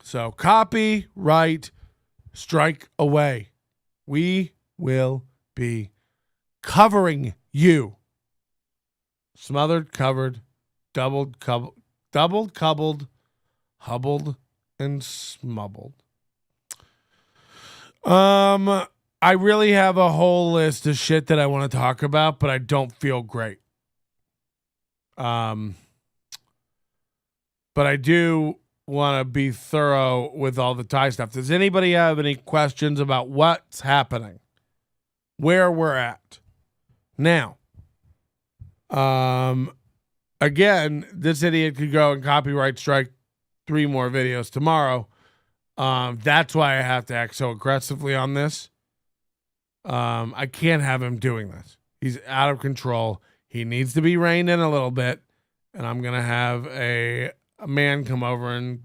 Speaker 1: So copyright strike away. We will be covering you. Smothered, covered, doubled, coupled, hubbled, and smubbled. I really have a whole list of shit that I want to talk about, but I don't feel great. But I do want to be thorough with all the Ty stuff. Does anybody have any questions about what's happening? Where we're at? Now, again, this idiot could go and copyright strike 3 more videos tomorrow. That's why I have to act so aggressively on this. I can't have him doing this. He's out of control. He needs to be reined in a little bit. And I'm going to have a man come over and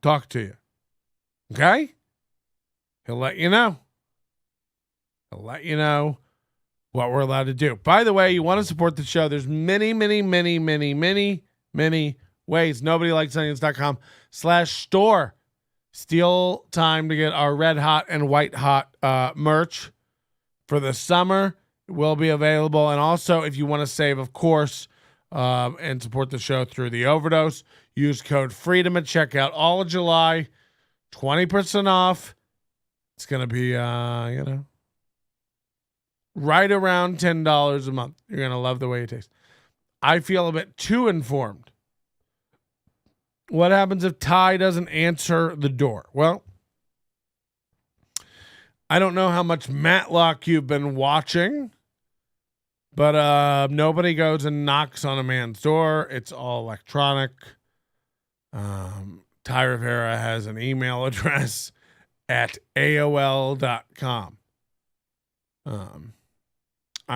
Speaker 1: talk to you. Okay? He'll let you know. He'll let you know what we're allowed to do. By the way, you want to support the show. There's many ways. NobodyLikesOnions.com/store. Steal time to get our red hot and white hot merch for the summer. It will be available. And also, if you want to save, of course, and support the show through the overdose, use code FREEDOM at checkout. All of July, 20% off. It's going to be, right around $10 a month. You're going to love the way it tastes. I feel a bit too informed. What happens if Ty doesn't answer the door? Well, I don't know how much Matlock you've been watching, but nobody goes and knocks on a man's door. It's all electronic. Ty Rivera has an email address at AOL.com. I'm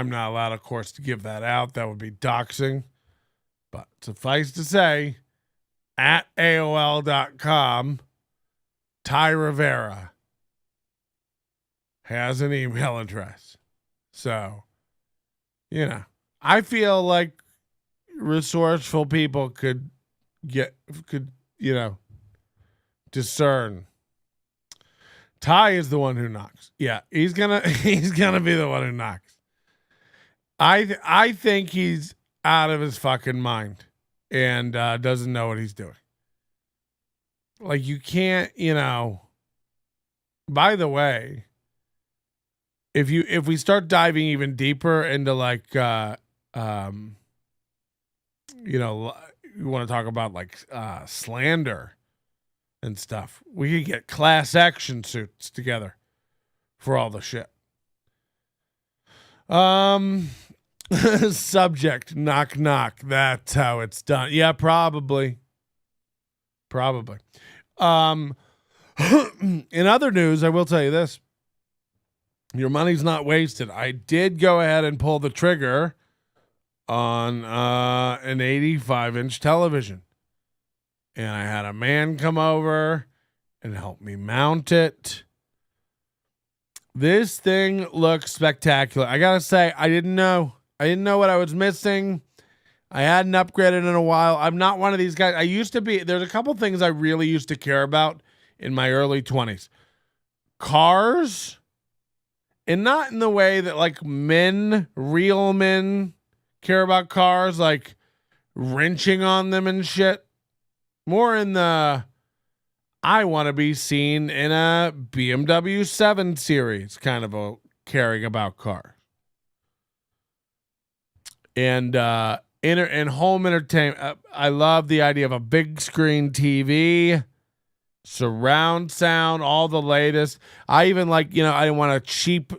Speaker 1: not allowed, of course, to give that out. That would be doxing. But suffice to say, at AOL.com, Ty Rivera has an email address. So, I feel like resourceful people could discern. Ty is the one who knocks. Yeah, he's gonna be the one who knocks. I think he's out of his fucking mind and doesn't know what he's doing. Like, you can't, by the way, if we start diving even deeper into you want to talk about slander and stuff, we could get class action suits together for all the shit. Subject, knock, knock. That's how it's done. Yeah, probably. In other news, I will tell you this. Your money's not wasted. I did go ahead and pull the trigger on an 85-inch television. And I had a man come over and help me mount it. This thing looks spectacular. I gotta say, I didn't know what I was missing. I hadn't upgraded in a while. I'm not one of these guys. I used to be. There's a couple things I really used to care about in my early 20s. Cars, and not in the way that like real men care about cars, like wrenching on them and shit. More in the, I want to be seen in a BMW 7 Series kind of a caring about car. And home entertainment. I love the idea of a big screen TV, surround sound, all the latest. I even I didn't want a cheap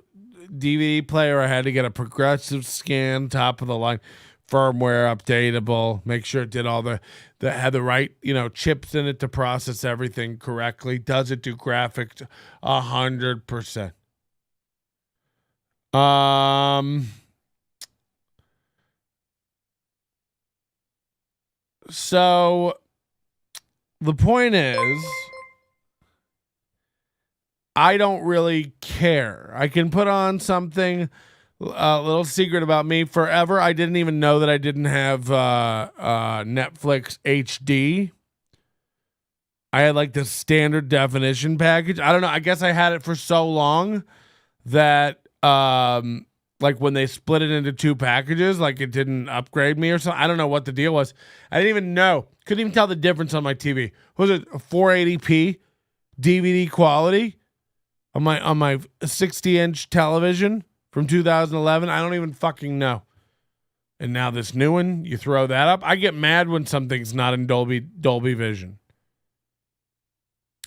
Speaker 1: DVD player. I had to get a progressive scan, top of the line, firmware updatable. Make sure it did all that had the right chips in it to process everything correctly. Does it do graphics 100%? So the point is, I don't really care. I can put on something, a little secret about me. Forever, I didn't even know that I didn't have Netflix HD. I had like the standard definition package. I don't know. I guess I had it for so long that like when they split it into two packages, like it didn't upgrade me or something. I don't know what the deal was. I didn't even know. Couldn't even tell the difference on my TV. Was it a 480p DVD quality on my 60-inch television from 2011? I don't even fucking know. And now this new one, you throw that up. I get mad when something's not in Dolby Vision.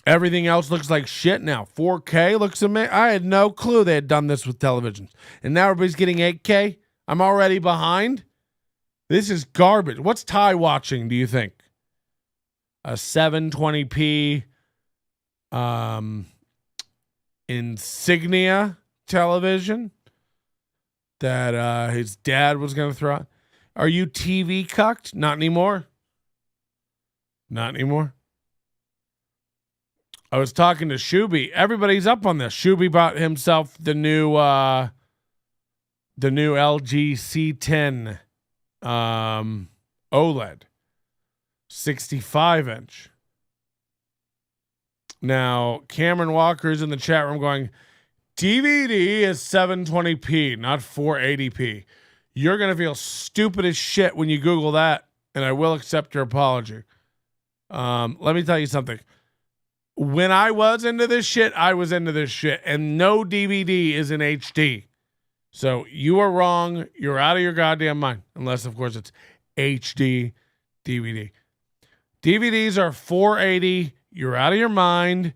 Speaker 1: Everything else looks like shit now. 4K looks amazing. I had no clue they had done this with televisions. And now everybody's getting 8K. I'm already behind. This is garbage. What's Ty watching, do you think? A 720p Insignia television that his dad was going to throw out. Are you TV cucked? Not anymore. Not anymore. I was talking to Shuby. Everybody's up on this. Shuby bought himself the new LG C10 OLED 65-inch. Now, Cameron Walker's in the chat room going, DVD is 720p, not 480p. You're going to feel stupid as shit when you Google that, and I will accept your apology. Let me tell you something. When I was into this shit, I was into this shit, and no DVD is in HD. So you are wrong. You're out of your goddamn mind, unless, of course, it's HD DVD. DVDs are 480. You're out of your mind.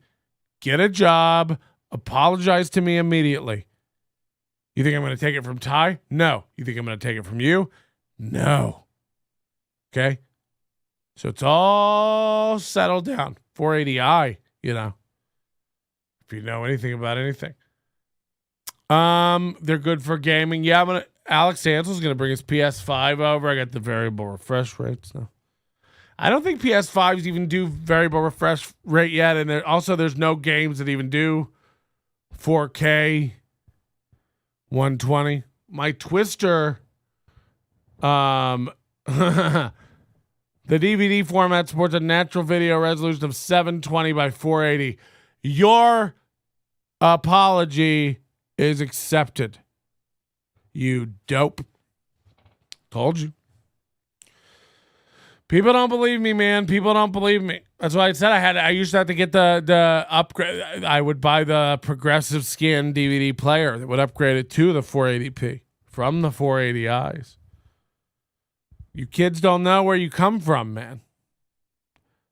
Speaker 1: Get a job. Apologize to me immediately. You think I'm going to take it from Ty? No. You think I'm going to take it from you? No. Okay? So it's all settled down. 480i, if you know anything about anything. They're good for gaming. Yeah, Alex Ansel's going to bring his PS5 over. I got the variable refresh rates now. I don't think PS5s even do variable refresh rate yet, and there's no games that even do 4K 120. My Twister, the DVD format supports a natural video resolution of 720 by 480. Your apology is accepted. You dope. Told you. People don't believe me, man. People don't believe me. That's why I said I used to have to get the upgrade. I would buy the progressive scan DVD player that would upgrade it to the 480p from the 480i's. You kids don't know where you come from, man.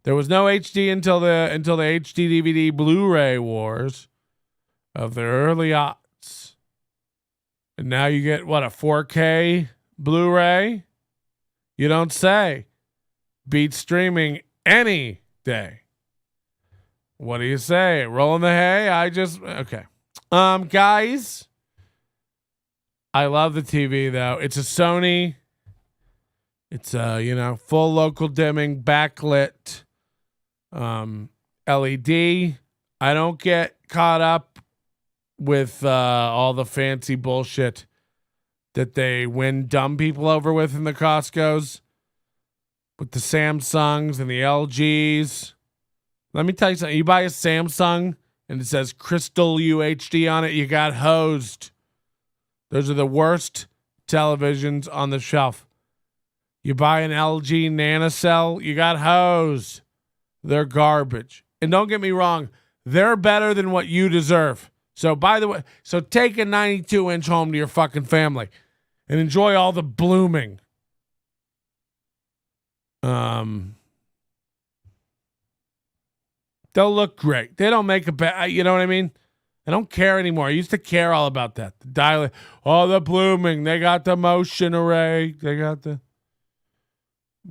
Speaker 1: There was no HD until the HD DVD Blu-ray wars of the early aughts. And now you get a 4K Blu-ray? You don't say. Beat streaming any day. What do you say? Rolling the hay? Okay. Guys, I love the TV though. It's a Sony It's full local dimming, backlit, LED. I don't get caught up with all the fancy bullshit that they win dumb people over with in the Costco's, with the Samsungs and the LGs. Let me tell you something. You buy a Samsung and it says Crystal UHD on it, you got hosed. Those are the worst televisions on the shelf. You buy an LG NanoCell, you got hosed. They're garbage. And don't get me wrong, they're better than what you deserve. So by the way, take a 92-inch home to your fucking family and enjoy all the blooming. They'll look great. They don't make a bad, you know what I mean? I don't care anymore. I used to care all about that. The dial, the blooming. They got the motion array. They got the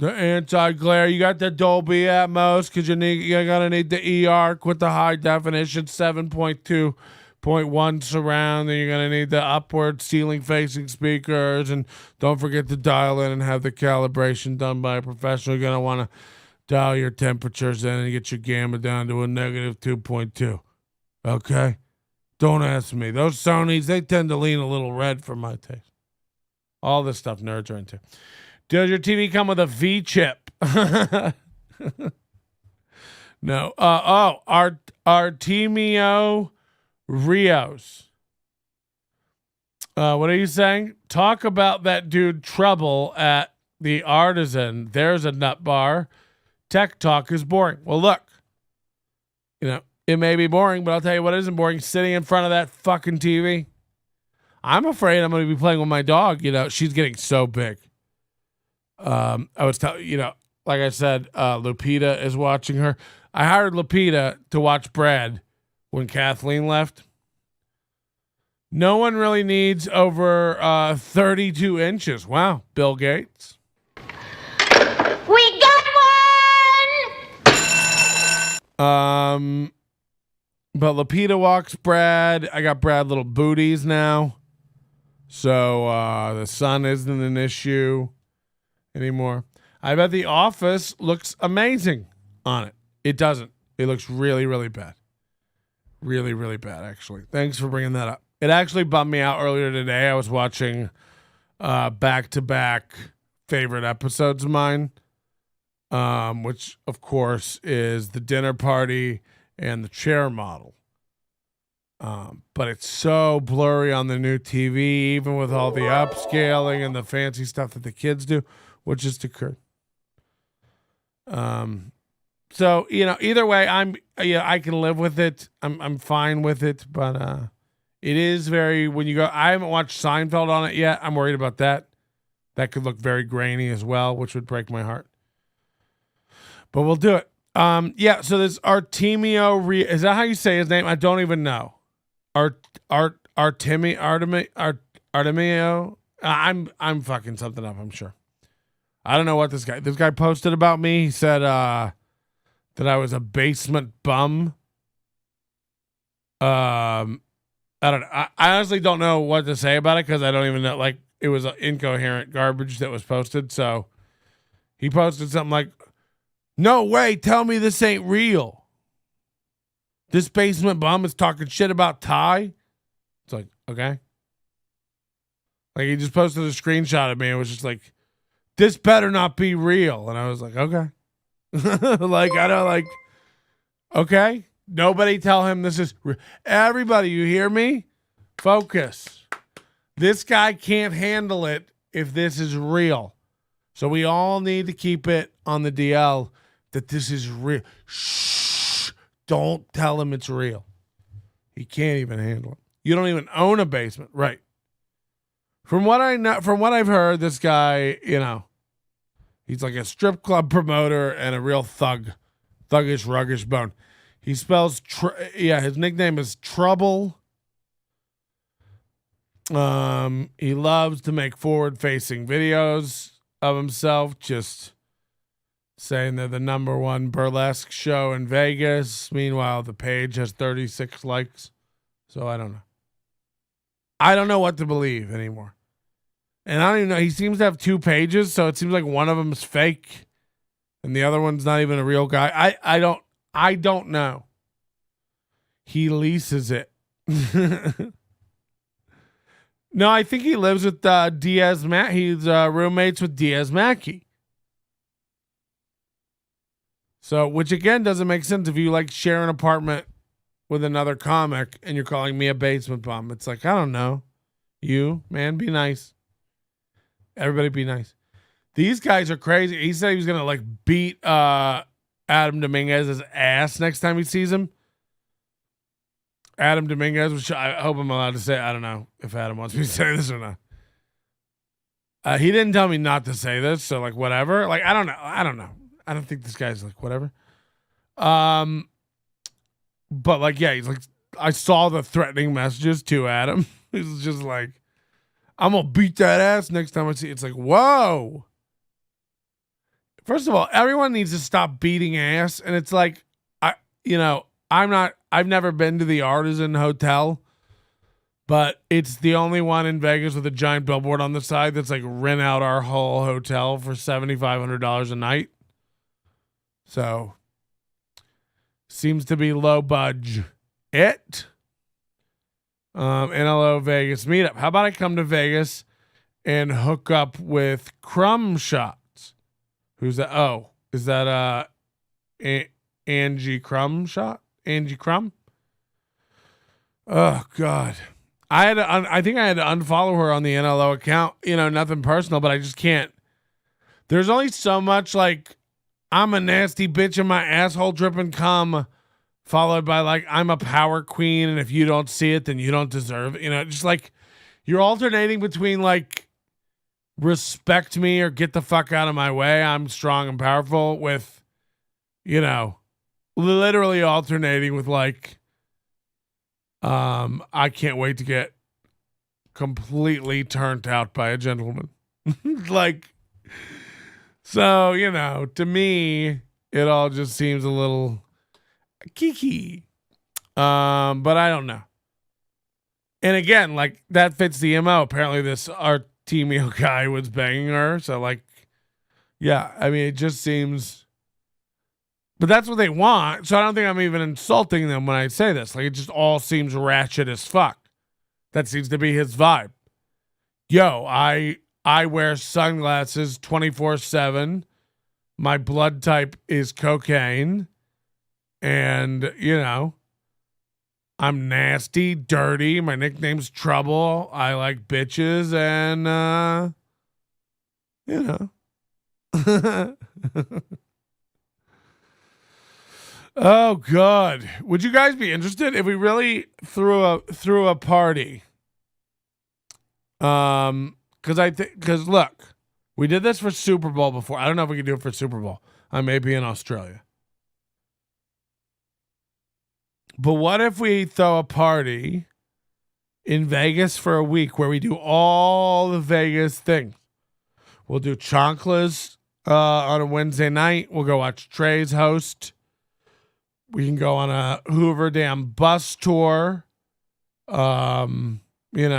Speaker 1: anti-glare. You got the Dolby Atmos because you're gonna need the eARC with the high definition 7.2.1 surround. Then you're gonna need the upward ceiling facing speakers, and don't forget to dial in and have the calibration done by a professional. You're gonna want to dial your temperatures in and get your gamma down to a negative 2.2. Okay? Don't ask me. Those Sonys, they tend to lean a little red for my taste. All this stuff nerds are into. Does your TV come with a V chip? No. Artemio Rios. What are you saying? Talk about that dude Trouble at the Artisan. There's a nut bar. Tech talk is boring. Well, look, it may be boring, but I'll tell you what isn't boring. Sitting in front of that fucking TV. I'm afraid I'm going to be playing with my dog. She's getting so big. I was telling, like I said, Lupita is watching her. I hired Lupita to watch Brad when Kathleen left. No one really needs over 32 inches. Wow, Bill Gates.
Speaker 2: We got one!
Speaker 1: But Lupita walks Brad. I got Brad little booties now. So the sun isn't an issue anymore. I bet The Office looks amazing on it. It doesn't. It looks really, really bad. Really, really bad, actually. Thanks for bringing that up. It actually bummed me out earlier today. I was watching back-to-back favorite episodes of mine, which, of course, is The Dinner Party and The Chair Model. But it's so blurry on the new TV, even with all the upscaling and the fancy stuff that the kids do, which is to Kurt. So, either way, I can live with it. I'm fine with it, but it is very, when you go, I haven't watched Seinfeld on it yet. I'm worried about that. That could look very grainy as well, which would break my heart. But we'll do it. So there's Artemio. Is that how you say his name? I don't even know. Artemio. I'm fucking something up, I'm sure. I don't know what this guy posted about me. He said that I was a basement bum. I don't know. I honestly don't know what to say about it because I don't even know. Like, it was incoherent garbage that was posted. So he posted something like, "No way, tell me this ain't real. This basement bum is talking shit about Ty." It's like, okay. Like, he just posted a screenshot of me. It was just like, "This better not be real." And I was like, okay. Okay. Nobody tell him this is everybody. You hear me? Focus. This guy can't handle it if this is real. So we all need to keep it on the DL that this is real. Shh. Don't tell him it's real. He can't even handle it. You don't even own a basement. Right. From what I know, from what I've heard, this guy, he's like a strip club promoter and a real thuggish, ruggish bone. He spells, his nickname is Trouble. He loves to make forward-facing videos of himself, just saying they're the number one burlesque show in Vegas. Meanwhile, the page has 36 likes. So I don't know. I don't know what to believe anymore. And I don't even know. He seems to have 2 pages, so it seems like one of them is fake, and the other one's not even a real guy. I don't know. He leases it. No, I think he lives with Diaz Mack. He's roommates with Diaz Mackey. So, which again doesn't make sense if you like share an apartment with another comic and you're calling me a basement bum. It's like, I don't know. You, man, be nice. Everybody be nice. These guys are crazy. He said he was gonna like beat Adam Dominguez's ass next time he sees him. Adam Dominguez, which I hope I'm allowed to say. I don't know if Adam wants me to say this or not. He didn't tell me not to say this, so like whatever. Like I don't know. I don't think this guy's like whatever. But like yeah, he's like I saw the threatening messages to Adam. He's just like, I'm gonna beat that ass next time I see it. It's like, whoa. First of all, everyone needs to stop beating ass, and it's like I've never been to the Artisan Hotel, but it's the only one in Vegas with a giant billboard on the side that's like rent out our whole hotel for $7,500 a night. So seems to be low budge. NLO Vegas meetup. How about I come to Vegas and hook up with Crumb Shots? Who's that? Oh, is that Angie Crumb Shot? Angie Crumb? Oh God, I think I had to unfollow her on the NLO account. Nothing personal, but I just can't. There's only so much like I'm a nasty bitch and my asshole dripping cum, followed by like I'm a power queen, and if you don't see it, then you don't deserve it. Just like you're alternating between like respect me or get the fuck out of my way. I'm strong and powerful with, literally alternating with like, I can't wait to get completely turned out by a gentleman. Like, so, to me, it all just seems a little kiki. But I don't know. And again, like that fits the MO. Apparently this Artemio guy was banging her. So like, yeah, I mean, it just seems, but that's what they want. So I don't think I'm even insulting them when I say this. Like it just all seems ratchet as fuck. That seems to be his vibe. Yo, I wear sunglasses 24/7. My blood type is cocaine. And, I'm nasty, dirty. My nickname's Trouble. I like bitches and, Oh God. Would you guys be interested if we really threw a party? Cause look, we did this for Super Bowl before. I don't know if we can do it for Super Bowl. I may be in Australia. But what if we throw a party in Vegas for a week where we do all the Vegas things? We'll do Chonklas on a Wednesday night. We'll go watch Trey's host. We can go on a Hoover Dam bus tour. And get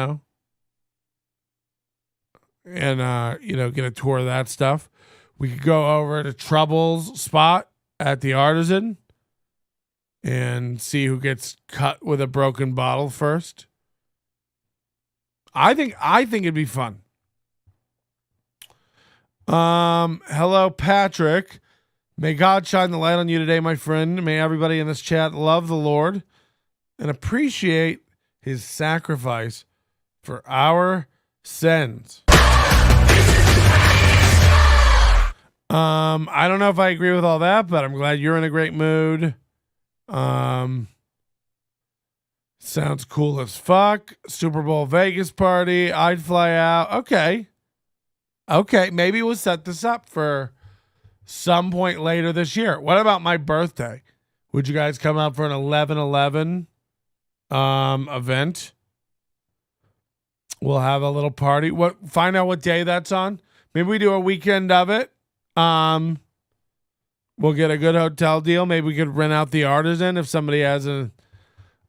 Speaker 1: a tour of that stuff. We could go over to Trouble's spot at the Artisan and see who gets cut with a broken bottle first. I think it'd be fun. Hello, Patrick. May God shine the light on you today, my friend. May everybody in this chat love the Lord and appreciate his sacrifice for our sins. I don't know if I agree with all that, but I'm glad you're in a great mood. Sounds cool as fuck. Super Bowl Vegas party. I'd fly out. Okay. Maybe we'll set this up for some point later this year. What about my birthday? Would you guys come out for an 11/11 event? We'll have a little party. Find out what day that's on. Maybe we do a weekend of it. We'll get a good hotel deal. Maybe we could rent out the Artisan if somebody has a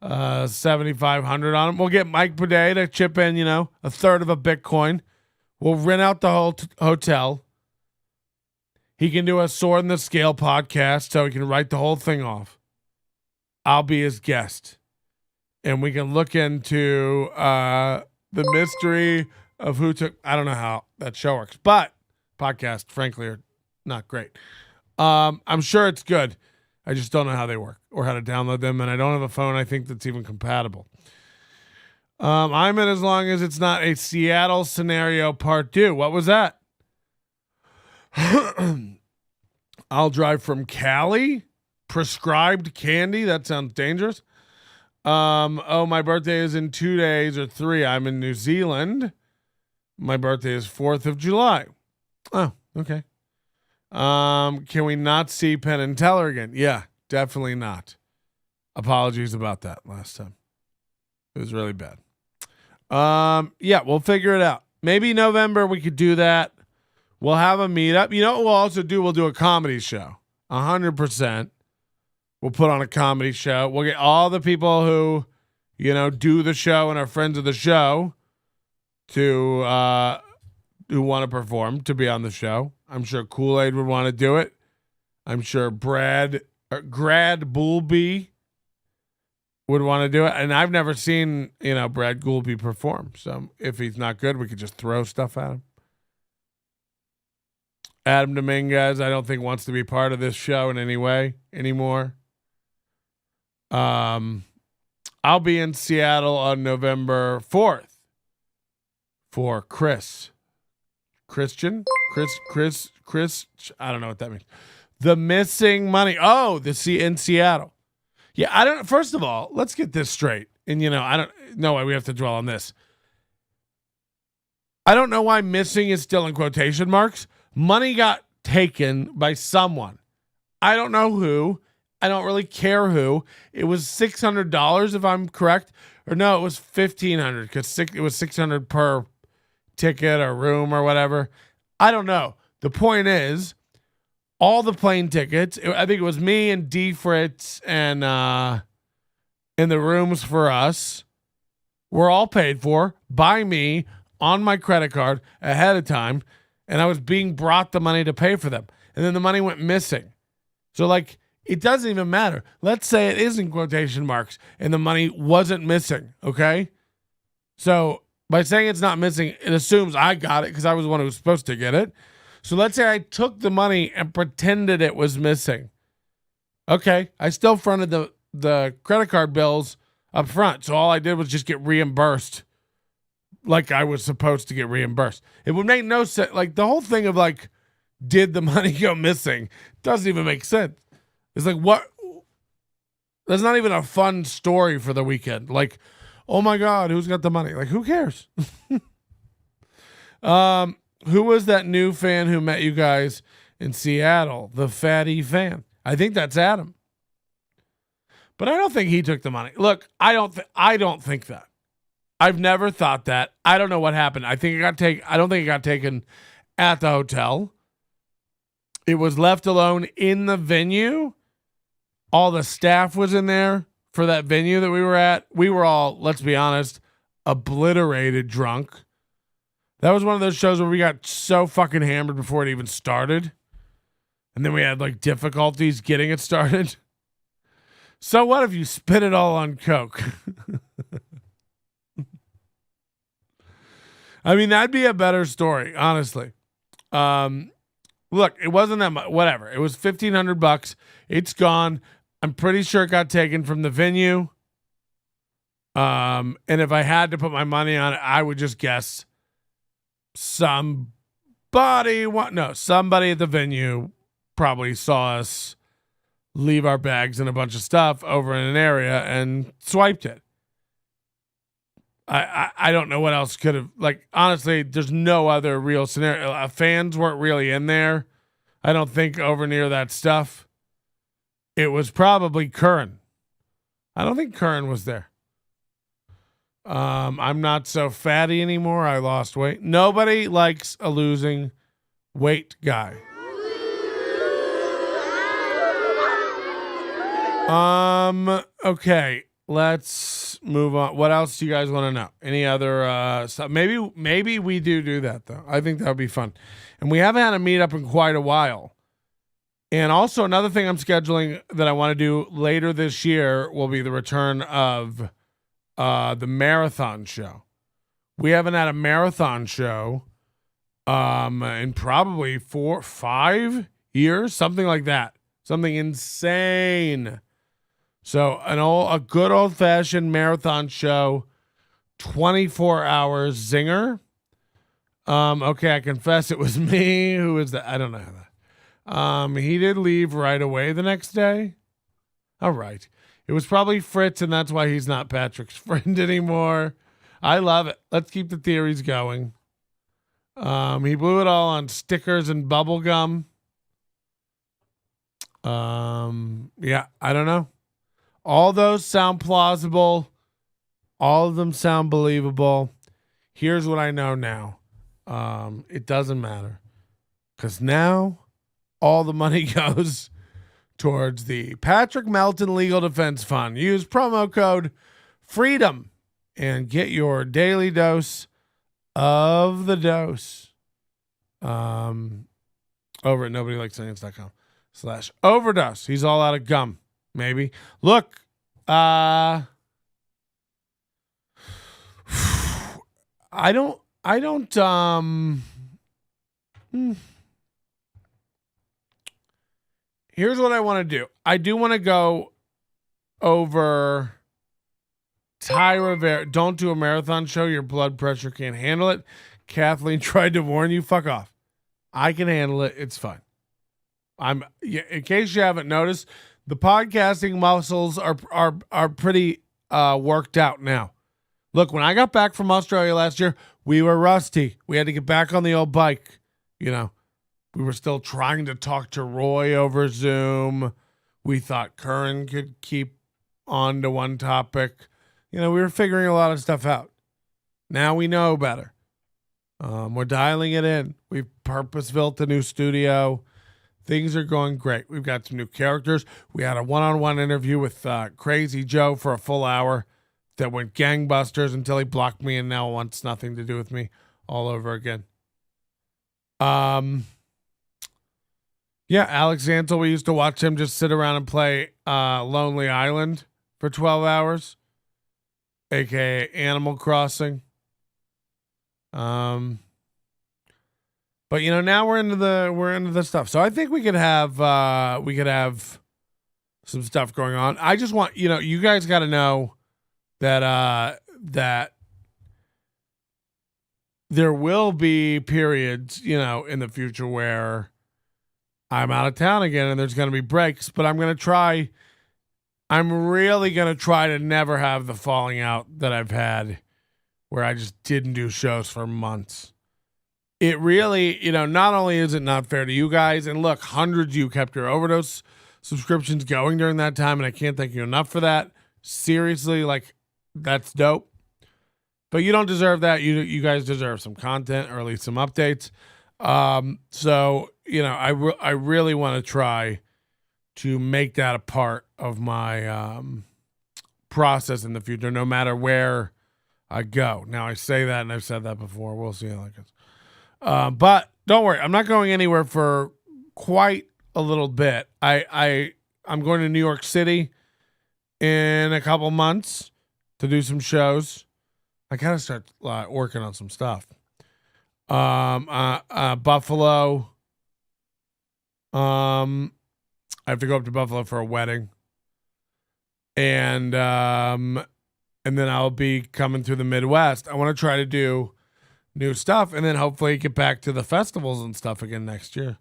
Speaker 1: 7,500 on them. We'll get Mike Bidet to chip in, a third of a Bitcoin. We'll rent out the whole hotel. He can do a Sword in the Scale podcast so he can write the whole thing off. I'll be his guest. And we can look into the mystery of who took... I don't know how that show works. But podcasts, frankly, are not great. I'm sure it's good. I just don't know how they work or how to download them. And I don't have a phone, I think, that's even compatible. I'm in as long as it's not a Seattle scenario part 2. What was that? I'll drive from Cali. Prescribed candy. That sounds dangerous. My birthday is in 2 days or 3. I'm in New Zealand. My birthday is 4th of July. Oh, okay. Can we not see Penn and Teller again? Yeah, definitely not. Apologies about that last time. It was really bad. Yeah, we'll figure it out. Maybe November we could do that. We'll have a meetup. You know what we'll also do? We'll do a comedy show. 100%. We'll put on a comedy show. We'll get all the people who, do the show and are friends of the show to who want to perform to be on the show. I'm sure Kool-Aid would want to do it. I'm sure Grad Boulby would want to do it. And I've never seen, Brad Goulby perform. So if he's not good, we could just throw stuff at him. Adam Dominguez, I don't think wants to be part of this show in any way anymore. I'll be in Seattle on November 4th for Chris. I don't know what that means. The Missing Money. Oh, in Seattle. Yeah, first of all, let's get this straight. And I don't know why we have to dwell on this. I don't know why missing is still in quotation marks. Money got taken by someone. I don't know who. I don't really care who. It was $600 if I'm correct. Or no, it was $1,500 because it was $600 per ticket or room or whatever. I don't know. The point is, all the plane tickets, I think it was me and D Fritz and in the rooms for us, were all paid for by me on my credit card ahead of time. And I was being brought the money to pay for them. And then the money went missing. So it doesn't even matter. Let's say it is in quotation marks and the money wasn't missing. Okay. So by saying it's not missing, it assumes I got it because I was the one who was supposed to get it. So let's say I took the money and pretended it was missing. Okay. I still fronted the credit card bills up front. So all I did was just get reimbursed like I was supposed to get reimbursed. It would make no sense. The whole thing of did the money go missing doesn't even make sense. It's what? That's not even a fun story for the weekend. Oh my God, who's got the money? Who cares? Who was that new fan who met you guys in Seattle? The fatty fan. I think that's Adam. But I don't think he took the money. Look, I don't think that. I've never thought that. I don't know what happened. I don't think it got taken at the hotel. It was left alone in the venue. All the staff was in there for that venue that we were at. We were all, let's be honest, obliterated drunk. That was one of those shows where we got so fucking hammered before it even started. And then we had difficulties getting it started. So what if you spit it all on Coke? I mean, that'd be a better story, honestly. Look, it wasn't that much. Whatever. It was $1,500. It's gone. I'm pretty sure it got taken from the venue. And if I had to put my money on it, I would just guess somebody at the venue probably saw us leave our bags and a bunch of stuff over in an area and swiped it. I don't know what else could have, honestly, there's no other real scenario. Fans weren't really in there. I don't think over near that stuff. It was probably Curran. I don't think Curran was there. I'm not so fatty anymore. I lost weight. Nobody likes a losing weight guy. Okay. let's move on. What else do you guys want to know? Any other stuff? Maybe we do that though. I think that would be fun. And we haven't had a meetup in quite a while. And also another thing I'm scheduling that I want to do later this year will be the return of the marathon show. We haven't had a marathon show in probably 4-5 years, something like that. Something insane. So a good old fashioned marathon show, 24 hours zinger. Okay, I confess it was me. Who is that? I don't know that. He did leave right away the next day. All right. It was probably Fritz, and that's why he's not Patrick's friend anymore. I love it. Let's keep the theories going. He blew it all on stickers and bubble gum. Yeah, I don't know. All those sound plausible. All of them sound believable. Here's what I know now. It doesn't matter. Because now all the money goes towards the Patrick Melton Legal Defense Fund. Use promo code FREEDOM and get your daily dose of the dose. Over at nobodylikescience.com/overdose. He's all out of gum, maybe. Look, I don't Here's what I want to do. I do want to go over Ty Rivera. Don't do a marathon show. Your blood pressure can't handle it. Kathleen tried to warn you. Fuck off. I can handle it. It's fine. In case you haven't noticed, the podcasting muscles are pretty worked out now. Look, when I got back from Australia last year, we were rusty. We had to get back on the old bike. You know, we were still trying to talk to Roy over Zoom. We thought Curran could keep on to one topic. You know, we were figuring a lot of stuff out. Now we know better. We're dialing it in. We've purpose-built a new studio. Things are going great. We've got some new characters. We had a one-on-one interview with Crazy Joe for a full hour that went gangbusters until he blocked me and now wants nothing to do with me all over again. Yeah, Alex Ansel, we used to watch him just sit around and play Lonely Island for 12 hours, aka Animal Crossing. But you know, now we're into the stuff. So I think we could have some stuff going on. I just want, you know, you guys got to know that that there will be periods, you know, in the future where I'm out of town again and there's going to be breaks, but I'm really going to try to never have the falling out that I've had where I just didn't do shows for months. It really, you know, not only is it not fair to you guys, and look, hundreds of you kept your overdose subscriptions going during that time, and I can't thank you enough for that. Seriously, like, that's dope. But you don't deserve that. You guys deserve some content or at least some updates. So, you know, I really want to try to make that a part of my process in the future, no matter where I go. Now, I say that, and I've said that before. We'll see how that goes. But don't worry, I'm not going anywhere for quite a little bit. I'm going to New York City in a couple months to do some shows. I gotta start working on some stuff. Buffalo. I have to go up to Buffalo for a wedding, and then I'll be coming through the Midwest. I want to try to do new stuff, and then hopefully get back to the festivals and stuff again next year.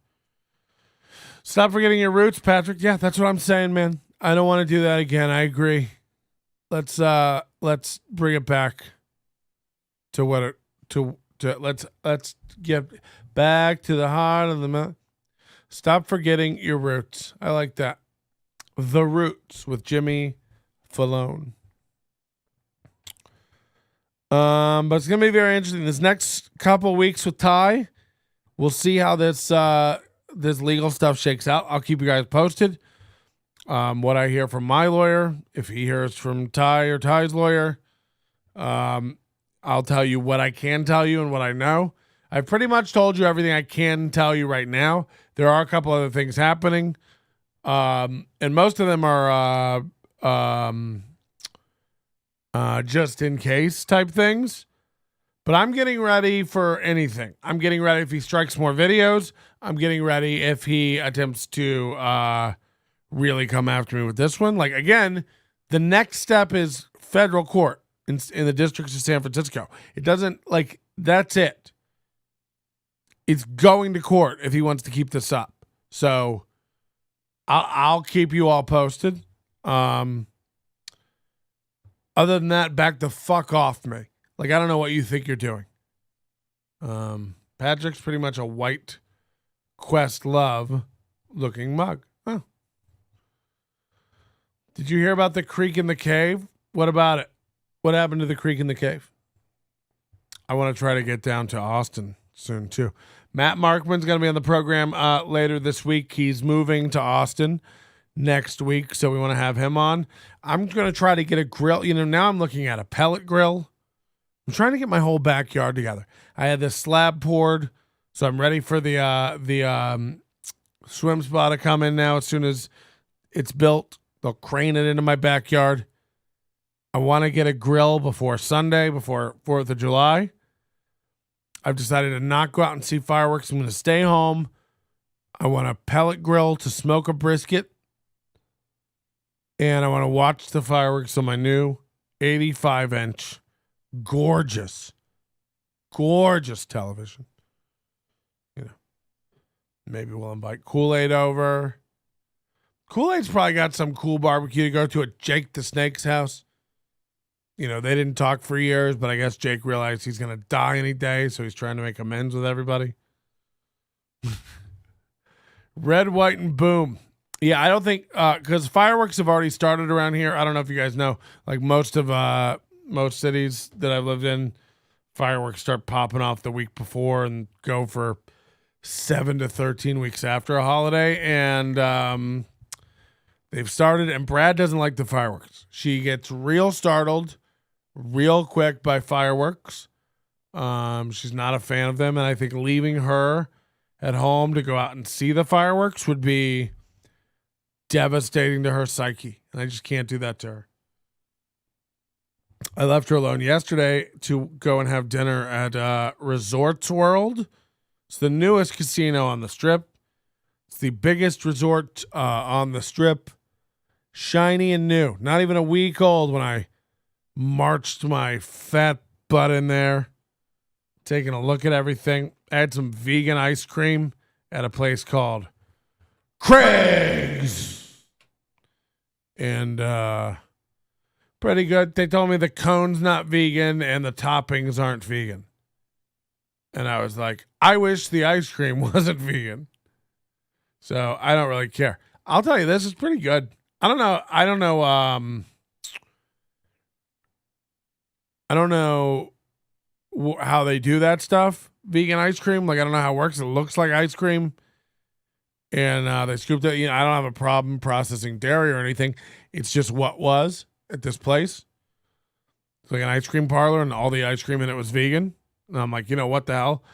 Speaker 1: Stop forgetting your roots, Patrick. Yeah, that's what I'm saying, man. I don't want to do that again. I agree. Let's bring it back to what it to let's get back to the heart of the matter. Stop forgetting your roots. I like that. The Roots with Jimmy Fallone. But it's gonna be very interesting. This next couple weeks with Ty, we'll see how this legal stuff shakes out. I'll keep you guys posted. What I hear from my lawyer, if he hears from Ty or Ty's lawyer, I'll tell you what I can tell you and what I know. I've pretty much told you everything I can tell you right now. There are a couple other things happening, and most of them are just in case type things. But I'm getting ready for anything. I'm getting ready if he strikes more videos. I'm getting ready if he attempts to really come after me with this one. Like, again, the next step is federal court in the districts of San Francisco. It doesn't, like, that's it. It's going to court if he wants to keep this up. So I'll keep you all posted. Other than that, back the fuck off me. Like, I don't know what you think you're doing. Patrick's pretty much a white Questlove looking mug. Huh. Did you hear about the creek in the cave? What about it? What happened to the creek in the cave? I want to try to get down to Austin soon, too. Matt Markman's going to be on the program later this week. He's moving to Austin next week, so we want to have him on. I'm going to try to get a grill. You know, now I'm looking at a pellet grill. I'm trying to get my whole backyard together. I had this slab poured, so I'm ready for the swim spa to come in now. As soon as it's built, they'll crane it into my backyard. I want to get a grill before Sunday, before 4th of July. I've decided to not go out and see fireworks. I'm going to stay home. I want a pellet grill to smoke a brisket. And I want to watch the fireworks on my new 85-inch gorgeous television. You know, maybe we'll invite Kool-Aid over. Kool-Aid's probably got some cool barbecue to go to at Jake the Snake's house. You know, they didn't talk for years, but I guess Jake realized he's going to die any day, so he's trying to make amends with everybody. Red, white, and boom. Yeah, I don't think, because fireworks have already started around here. I don't know if you guys know, like most cities that I've lived in, fireworks start popping off the week before and go for 7 to 13 weeks after a holiday. And they've started, and Brad doesn't like the fireworks. She gets real startled real quick by fireworks. She's not a fan of them, and I think leaving her at home to go out and see the fireworks would be devastating to her psyche, and I just can't do that to her. I left her alone yesterday to go and have dinner at Resorts World. It's the newest casino on the Strip. It's the biggest resort on the Strip. Shiny and new. Not even a week old when I marched my fat butt in there, taking a look at everything. I had some vegan ice cream at a place called Craig's. And pretty good. They told me the cone's not vegan and the toppings aren't vegan. And I was like, I wish the ice cream wasn't vegan. So I don't really care. I'll tell you, this is pretty good. I don't know how they do that stuff. Vegan ice cream. Like, I don't know how it works. It looks like ice cream. And they scooped it. You know, I don't have a problem processing dairy or anything. It's just what was at this place. It's like an ice cream parlor, and all the ice cream in it was vegan. And I'm like, you know, what the hell?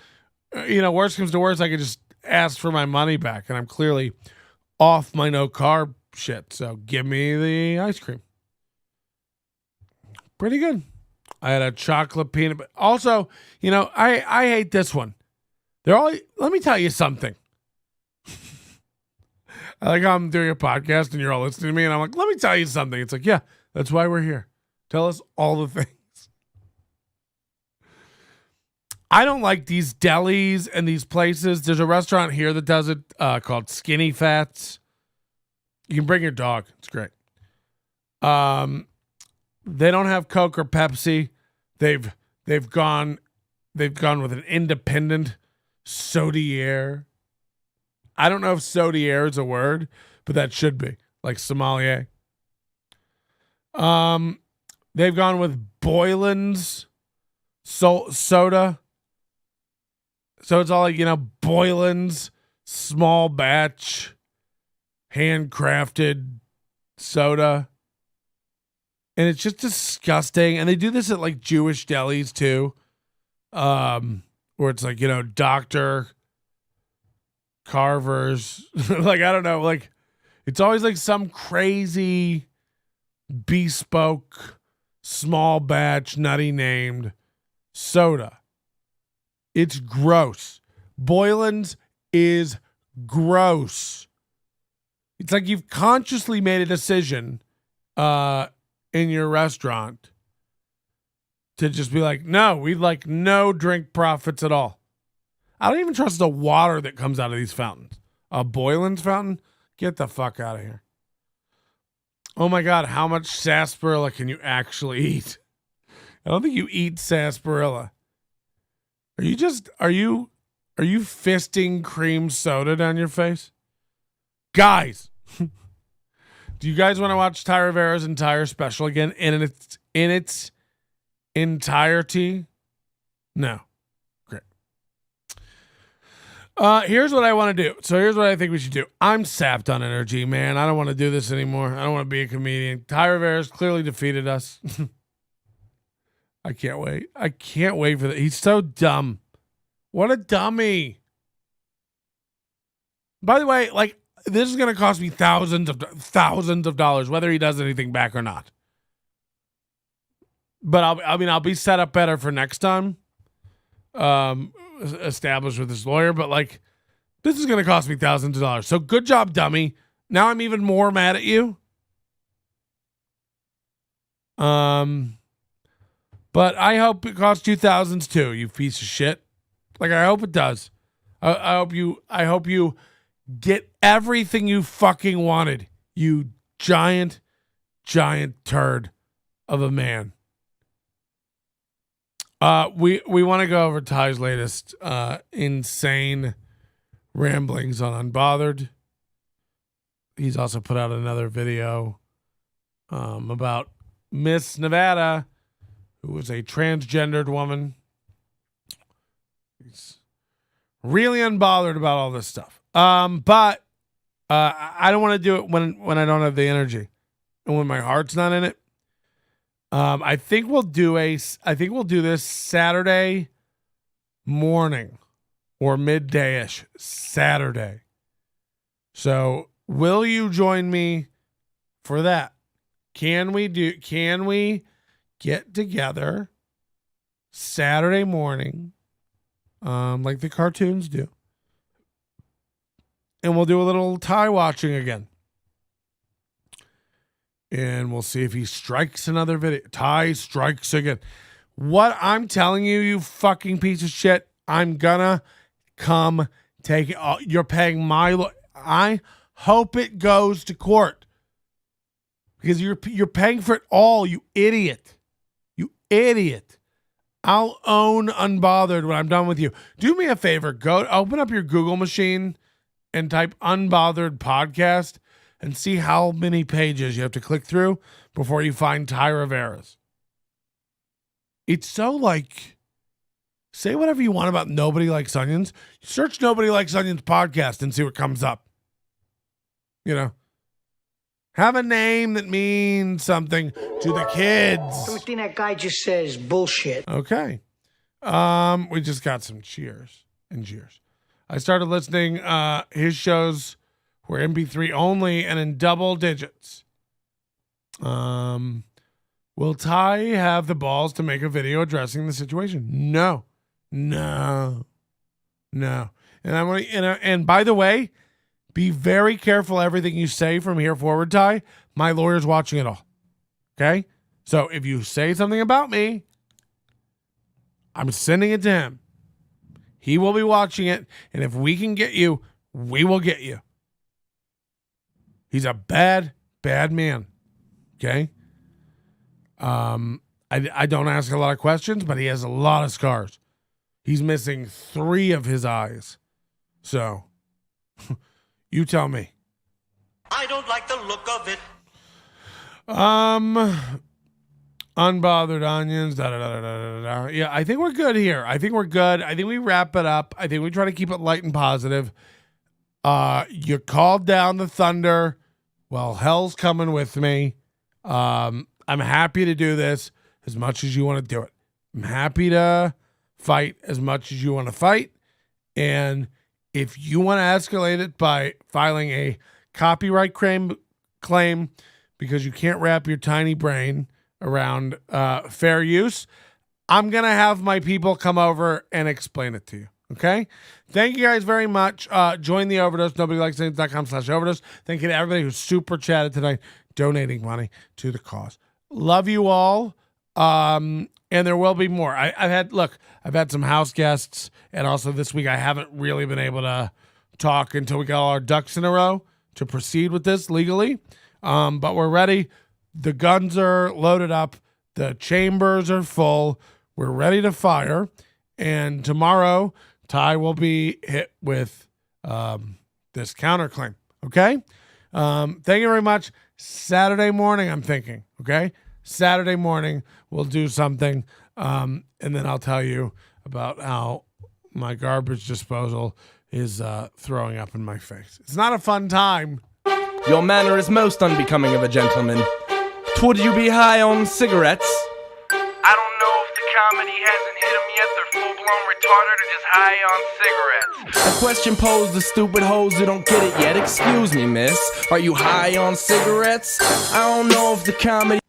Speaker 1: You know, worst comes to worst, I could just ask for my money back. And I'm clearly off my no carb shit. So give me the ice cream. Pretty good. I had a chocolate peanut. But also, you know, I hate this one. Let me tell you something. I like how I'm doing a podcast and you're all listening to me, and I'm like, let me tell you something. It's like, yeah, that's why we're here. Tell us all the things. I don't like these delis and these places. There's a restaurant here that does it called Skinny Fats. You can bring your dog. It's great. They don't have Coke or Pepsi. They've gone with an independent Sodier. I don't know if Sodier is a word, but that should be, like sommelier. They've gone with Boylan's soda. So it's all like, you know, Boylan's small batch, handcrafted soda. And it's just disgusting. And they do this at like Jewish delis too. Where it's like, Dr. Carver's. Like, I don't know. Like, it's always like some crazy bespoke, small batch, nutty named soda. It's gross. Boylan's is gross. It's like you've consciously made a decision in your restaurant to just be like, no, we'd like no drink profits at all. I don't even trust the water that comes out of these fountains. A Boylan's fountain? Get the fuck out of here. Oh my God, how much sarsaparilla can you actually eat? I don't think you eat sarsaparilla. Are you fisting cream soda down your face? Guys, do you guys want to watch Ty Rivera's entire special again in its entirety? No. Great. Here's what I want to do. So here's what I think we should do. I'm sapped on energy, man. I don't want to do this anymore. I don't want to be a comedian. Ty Rivera's clearly defeated us. I can't wait. I can't wait for that. He's so dumb. What a dummy. By the way, like, this is going to cost me thousands of dollars, whether he does anything back or not. But I'll be set up better for next time. Established with this lawyer, but like, this is going to cost me thousands of dollars. So good job, dummy. Now I'm even more mad at you. But I hope it costs you thousands too, you piece of shit. Like, I hope it does. I hope you get everything you fucking wanted, you giant turd of a man. We want to go over Ty's latest insane ramblings on Unbothered. He's also put out another video about Miss Nevada, who was a transgendered woman. He's really unbothered about all this stuff. But I don't want to do it when I don't have the energy and when my heart's not in it. I think we'll do this Saturday morning or midday-ish Saturday. So will you join me for that? Can we get together Saturday morning, like the cartoons do? And we'll do a little Ty watching again. And we'll see if he strikes another video. Ty strikes again. What I'm telling you, you fucking piece of shit, I'm gonna come take it. You're paying I hope it goes to court. Because you're paying for it all, you idiot. You idiot. I'll own Unbothered when I'm done with you. Do me a favor. Go open up your Google machine and type Unbothered podcast and see how many pages you have to click through before you find Ty Rivera's. It's so like, say whatever you want about Nobody Likes Onions. Search Nobody Likes Onions podcast and see what comes up. Have a name that means something to the kids.
Speaker 3: Everything that guy just says bullshit.
Speaker 1: Okay. We just got some cheers and jeers. I started listening. His shows were MP3 only and in double digits. Will Ty have the balls to make a video addressing the situation? No. And and by the way, be very careful everything you say from here forward, Ty. My lawyer's watching it all. Okay? So if you say something about me, I'm sending it to him. He will be watching it, and if we can get you, we will get you. He's a bad man. Okay? I don't ask a lot of questions, but he has a lot of scars. He's missing 3 of his eyes. So, you tell me.
Speaker 4: I don't like the look of it.
Speaker 1: Unbothered onions. Yeah, I think we're good here. I think we're good. I think we wrap it up. I think we try to keep it light and positive. You called down the thunder. Well, hell's coming with me. I'm happy to do this as much as you want to do it. I'm happy to fight as much as you want to fight. And if you want to escalate it by filing a copyright claim because you can't wrap your tiny brain around fair use, I'm going to have my people come over and explain it to you. Okay? Thank you guys very much. Join the Overdose. NobodyLikesAnything.com/overdose. Thank you to everybody who super chatted tonight, donating money to the cause. Love you all. And there will be more. I've had some house guests, and also this week I haven't really been able to talk until we got all our ducks in a row to proceed with this legally. But we're ready. The guns are loaded up. The chambers are full. We're ready to fire. And tomorrow, Ty will be hit with this counterclaim. Okay? Thank you very much. Saturday morning, I'm thinking. Okay? Saturday morning, we'll do something. And then I'll tell you about how my garbage disposal is throwing up in my face. It's not a fun time.
Speaker 5: Your manner is most unbecoming of a gentleman. Would you be high on cigarettes?
Speaker 6: I don't know if the comedy hasn't hit them yet. They're full-blown retarded or just high on cigarettes.
Speaker 5: A question posed to stupid hoes who don't get it yet. Excuse me, miss. Are you high on cigarettes? I don't know if the comedy...